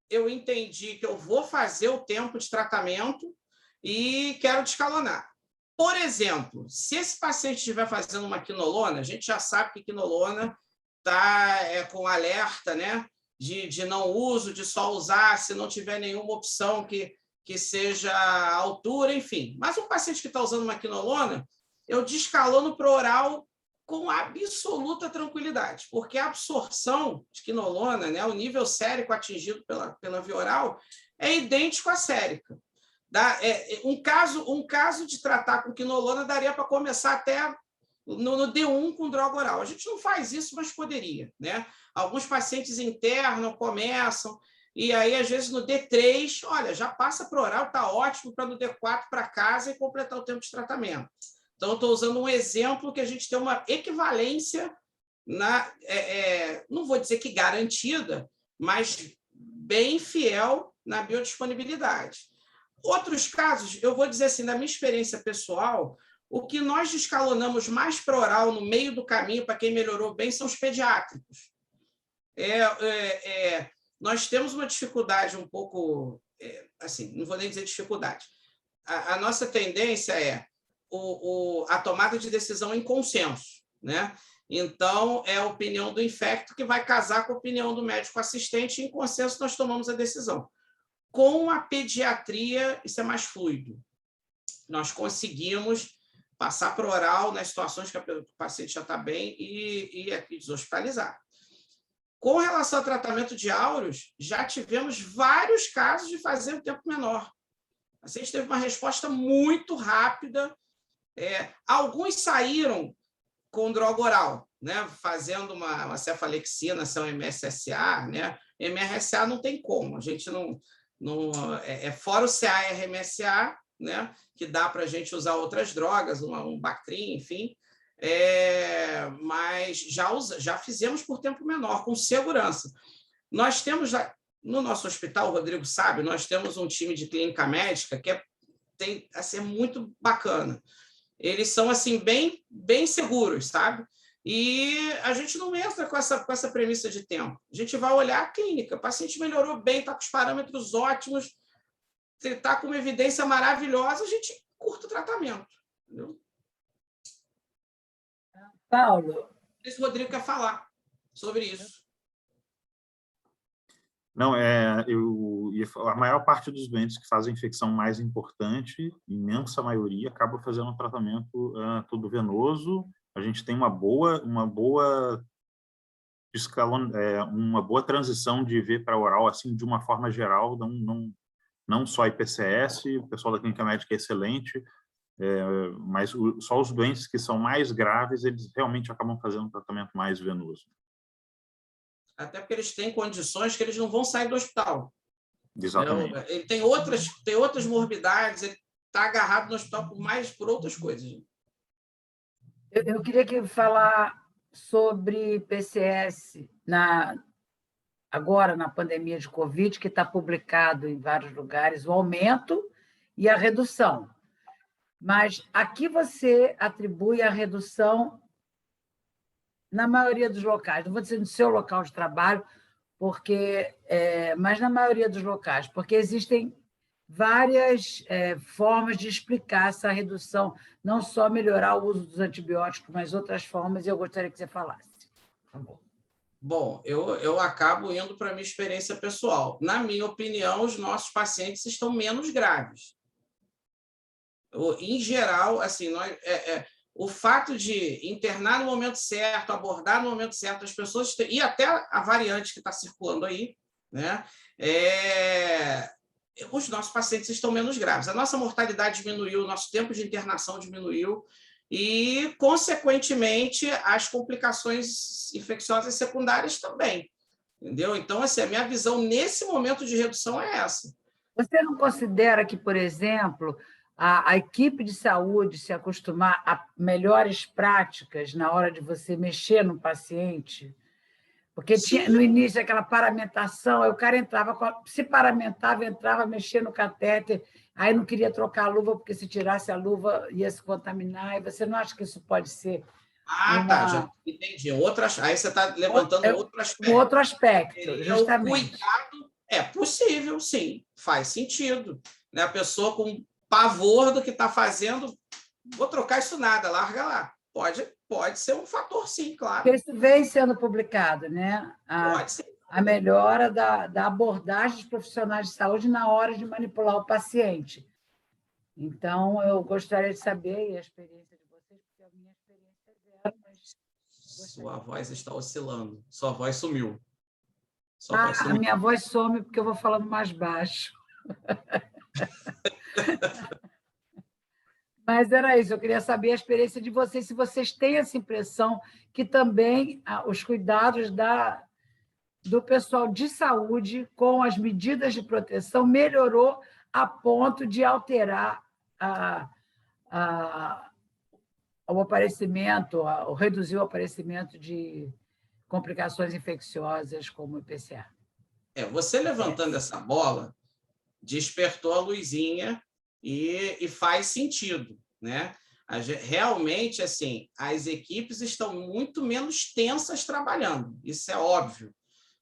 eu entendi que eu vou fazer o tempo de tratamento e quero descalonar. Por exemplo, se esse paciente estiver fazendo uma quinolona, a gente já sabe que quinolona está com alerta, né, de não uso, de só usar se não tiver nenhuma opção que seja a altura, enfim. Mas um paciente que está usando uma quinolona, eu descalono para o oral com absoluta tranquilidade, porque a absorção de quinolona, né, o nível sérico atingido pela via oral, é idêntico à sérica. Um caso de tratar com quinolona daria para começar até no D1 com droga oral. A gente não faz isso, mas poderia, né? Alguns pacientes internam, começam, e aí, às vezes, no D3, olha, já passa para o oral, está ótimo, para no D4 para casa e completar o tempo de tratamento. Então, estou usando um exemplo que a gente tem uma equivalência, não vou dizer que garantida, mas bem fiel na biodisponibilidade. Outros casos, eu vou dizer assim, na minha experiência pessoal, o que nós descalonamos mais para oral no meio do caminho, para quem melhorou bem, são os pediátricos. Nós temos uma dificuldade um pouco, assim, não vou nem dizer dificuldade. A nossa tendência é a tomada de decisão em consenso, né? Então, é a opinião do infecto que vai casar com a opinião do médico assistente, e em consenso nós tomamos a decisão. Com a pediatria, isso é mais fluido. Nós conseguimos passar para o oral nas situações que o paciente já está bem e deshospitalizar. Com relação ao tratamento de áureos, já tivemos vários casos de fazer um tempo menor. O paciente teve uma resposta muito rápida. Alguns saíram com droga oral, né? Fazendo uma cefalexina, são MSSA, né? MRSA não tem como, a gente não fora o CA-RMSA, né? Que dá para a gente usar outras drogas, um Bactrim, enfim, mas já fizemos por tempo menor, com segurança. Nós temos, no nosso hospital, o Rodrigo sabe, nós temos um time de clínica médica que tem a ser muito bacana. Eles são assim bem seguros, sabe? E a gente não entra com essa premissa de tempo. A gente vai olhar a clínica. O paciente melhorou bem, está com os parâmetros ótimos, está com uma evidência maravilhosa, a gente curta o tratamento. Entendeu? Paulo. Esse Rodrigo quer falar sobre isso. Não, eu ia falar, a maior parte dos doentes que fazem infecção mais importante, imensa maioria, acaba fazendo um tratamento todo venoso. A gente tem uma boa transição de IV para oral, assim, de uma forma geral, não só IPCS, o pessoal da clínica médica é excelente, mas só os doentes que são mais graves, eles realmente acabam fazendo um tratamento mais venoso. Até porque eles têm condições que eles não vão sair do hospital. Exatamente. Ele tem outras morbidades, ele está agarrado no hospital por outras coisas. Eu queria falar sobre PCS agora na pandemia de Covid, que está publicado em vários lugares, o aumento e a redução. Mas aqui você atribui a redução na maioria dos locais, não vou dizer no seu local de trabalho, mas na maioria dos locais, porque existem várias formas de explicar essa redução, não só melhorar o uso dos antibióticos, mas outras formas, e eu gostaria que você falasse. Por favor. Bom, eu acabo indo para a minha experiência pessoal. Na minha opinião, os nossos pacientes estão menos graves. Em geral, assim, o fato de internar no momento certo, abordar no momento certo as pessoas, e até a variante que está circulando aí, né? Os nossos pacientes estão menos graves. A nossa mortalidade diminuiu, o nosso tempo de internação diminuiu e, consequentemente, as complicações infecciosas secundárias também. Entendeu? Então, assim, a minha visão nesse momento de redução é essa. Você não considera que, por exemplo, a equipe de saúde se acostumar a melhores práticas na hora de você mexer no paciente? Porque tinha, no início, aquela paramentação, aí o cara entrava, se paramentava, entrava, mexia no catéter, aí não queria trocar a luva, porque se tirasse a luva ia se contaminar, e você não acha que isso pode ser Tá, já entendi. Aí você está levantando outro aspecto. Outro aspecto, justamente. O cuidado é possível, sim, faz sentido. Né? A pessoa com pavor do que está fazendo, vou trocar isso nada, larga lá. Pode ser um fator, sim, claro. Porque isso vem sendo publicado, né? Pode ser. A melhora da abordagem dos profissionais de saúde na hora de manipular o paciente. Então, eu gostaria de saber a experiência de vocês, porque a minha experiência é zero, mas... Sua voz está oscilando. Sua voz sumiu. A minha voz some porque eu vou falando mais baixo. Mas era isso, eu queria saber a experiência de vocês, se vocês têm essa impressão que também os cuidados do pessoal de saúde com as medidas de proteção melhorou a ponto de alterar o aparecimento, ou reduzir o aparecimento de complicações infecciosas como o IPCA. Você levantando essa bola, despertou a luzinha e faz sentido, né? Realmente, assim, as equipes estão muito menos tensas trabalhando, isso é óbvio,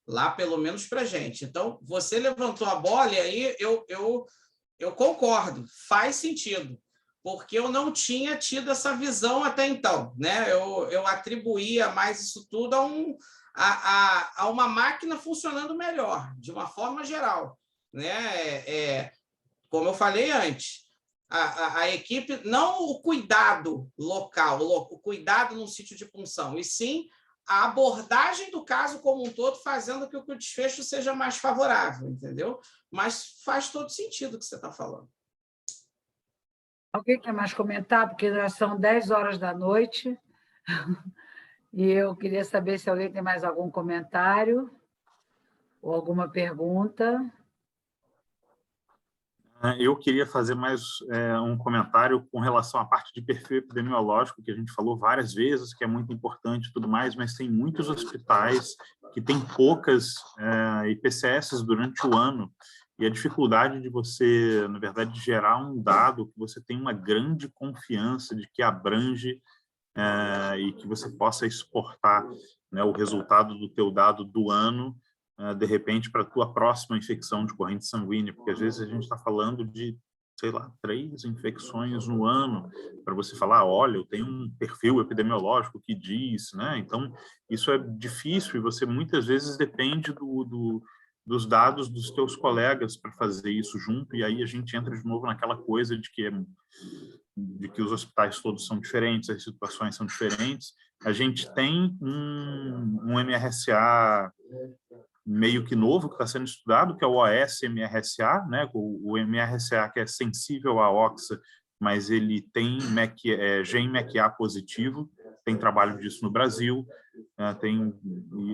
lá pelo menos para a gente. Então, você levantou a bola e aí eu concordo, faz sentido, porque eu não tinha tido essa visão até então, né? Eu atribuía mais isso tudo a uma máquina funcionando melhor, de uma forma geral, né? Como eu falei antes, a equipe, não o cuidado local, o cuidado no sítio de punção, e sim a abordagem do caso como um todo, fazendo com que o desfecho seja mais favorável, entendeu? Mas faz todo sentido o que você está falando. Alguém quer mais comentar? Porque já são 10 horas da noite e eu queria saber se alguém tem mais algum comentário ou alguma pergunta. Eu queria fazer mais um comentário com relação à parte de perfil epidemiológico, que a gente falou várias vezes, que é muito importante e tudo mais, mas tem muitos hospitais que têm poucas IPCS durante o ano, e a dificuldade de você, na verdade, gerar um dado que você tem uma grande confiança de que abrange e que você possa exportar, né, o resultado do teu dado do ano, de repente, para a tua próxima infecção de corrente sanguínea, porque às vezes a gente está falando de, sei lá, 3 infecções no ano, para você falar, olha, eu tenho um perfil epidemiológico que diz, né? Então, isso é difícil e você muitas vezes depende dos dados dos teus colegas para fazer isso junto, e aí a gente entra de novo naquela coisa de que os hospitais todos são diferentes, as situações são diferentes. A gente tem um MRSA meio que novo que está sendo estudado, que é o OS-MRSA, né? O MRSA que é sensível à oxa, mas ele tem gene MECA positivo, tem trabalho disso no Brasil,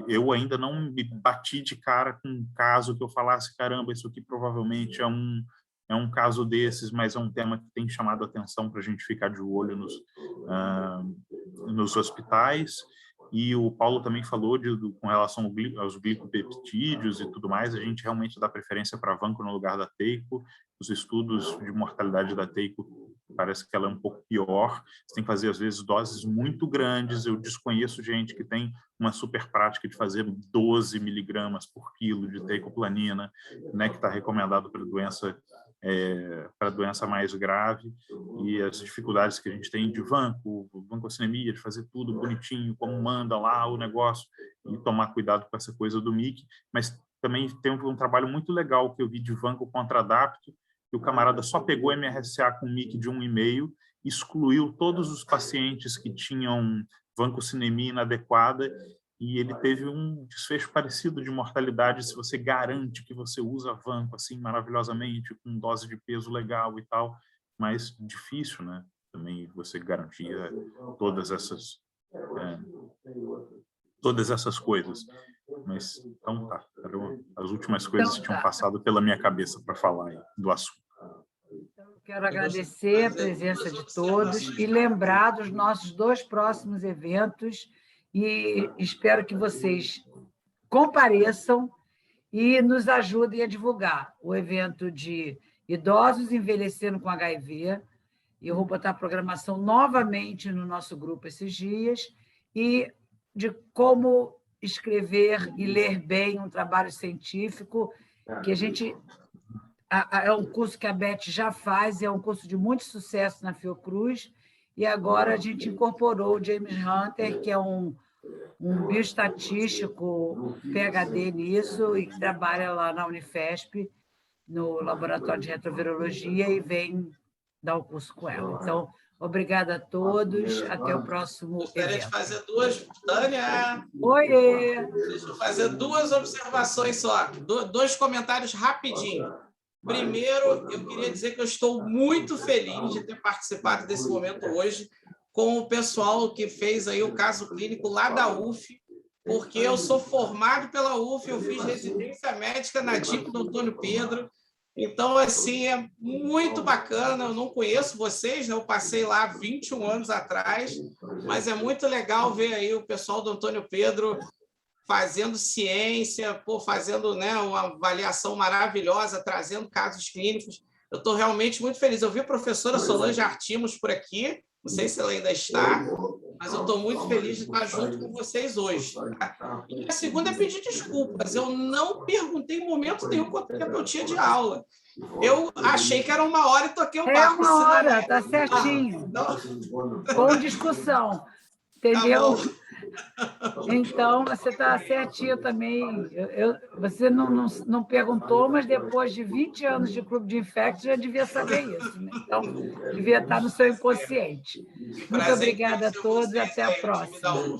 eu ainda não me bati de cara com um caso que eu falasse, caramba, isso aqui provavelmente é um caso desses, mas é um tema que tem chamado a atenção para a gente ficar de olho nos hospitais. E o Paulo também falou com relação aos glicopeptídeos e tudo mais, a gente realmente dá preferência para a vanco no lugar da teico. Os estudos de mortalidade da teico parece que ela é um pouco pior, você tem que fazer às vezes doses muito grandes. Eu desconheço gente que tem uma super prática de fazer 12 miligramas por quilo de teicoplanina, né, que está recomendado para doença mais grave, e as dificuldades que a gente tem de vancocinemia, de fazer tudo bonitinho, como manda lá o negócio, e tomar cuidado com essa coisa do MIC, mas também tem um trabalho muito legal que eu vi de vanco contra adapto, que o camarada só pegou MRSA com MIC de 1,5, excluiu todos os pacientes que tinham vancocinemia inadequada e ele teve um desfecho parecido de mortalidade se você garante que você usa vanco assim maravilhosamente, com dose de peso legal e tal, mas difícil, né? Também você garantia todas essas coisas. Mas, então tá, eram as últimas coisas que tinham passado pela minha cabeça para falar aí do assunto. Quero agradecer a presença de todos e lembrar dos nossos 2 próximos eventos e espero que vocês compareçam e nos ajudem a divulgar o evento de idosos envelhecendo com HIV. Eu vou botar a programação novamente no nosso grupo esses dias, e de como escrever e ler bem um trabalho científico, que a gente... É um curso que a Beth já faz, é um curso de muito sucesso na Fiocruz, e agora a gente incorporou o James Hunter, que é um bioestatístico PhD nisso, e que trabalha lá na Unifesp, no Laboratório de Retrovirologia, e vem dar o curso com ela. Então, obrigada a todos, até o próximo Gostaria evento. de fazer 2, Tânia. Oiê! Deixa eu fazer 2 observações só, 2 comentários rapidinho. Primeiro, eu queria dizer que eu estou muito feliz de ter participado desse momento hoje com o pessoal que fez aí o caso clínico lá da UF, porque eu sou formado pela UF, eu fiz residência médica na DIP do Antônio Pedro. Então, assim, é muito bacana. Eu não conheço vocês, né? Eu passei lá 21 anos atrás, mas é muito legal ver aí o pessoal do Antônio Pedro fazendo ciência, fazendo, né, uma avaliação maravilhosa, trazendo casos clínicos. Eu estou realmente muito feliz. Eu vi a professora Solange Artimos por aqui, não sei se ela ainda está, mas eu estou muito feliz de estar junto com vocês hoje. E a segunda é pedir desculpas. Eu não perguntei em momento nenhum quanto tempo eu tinha de aula. Eu achei que era 1 hora e toquei o barco. É 1 hora, está certinho. Com discussão, entendeu? Então, você está certinho também. Você não perguntou, mas depois de 20 anos de clube de infectos, já devia saber isso, né? Então, devia estar no seu inconsciente. Muito obrigada a todos e até a próxima.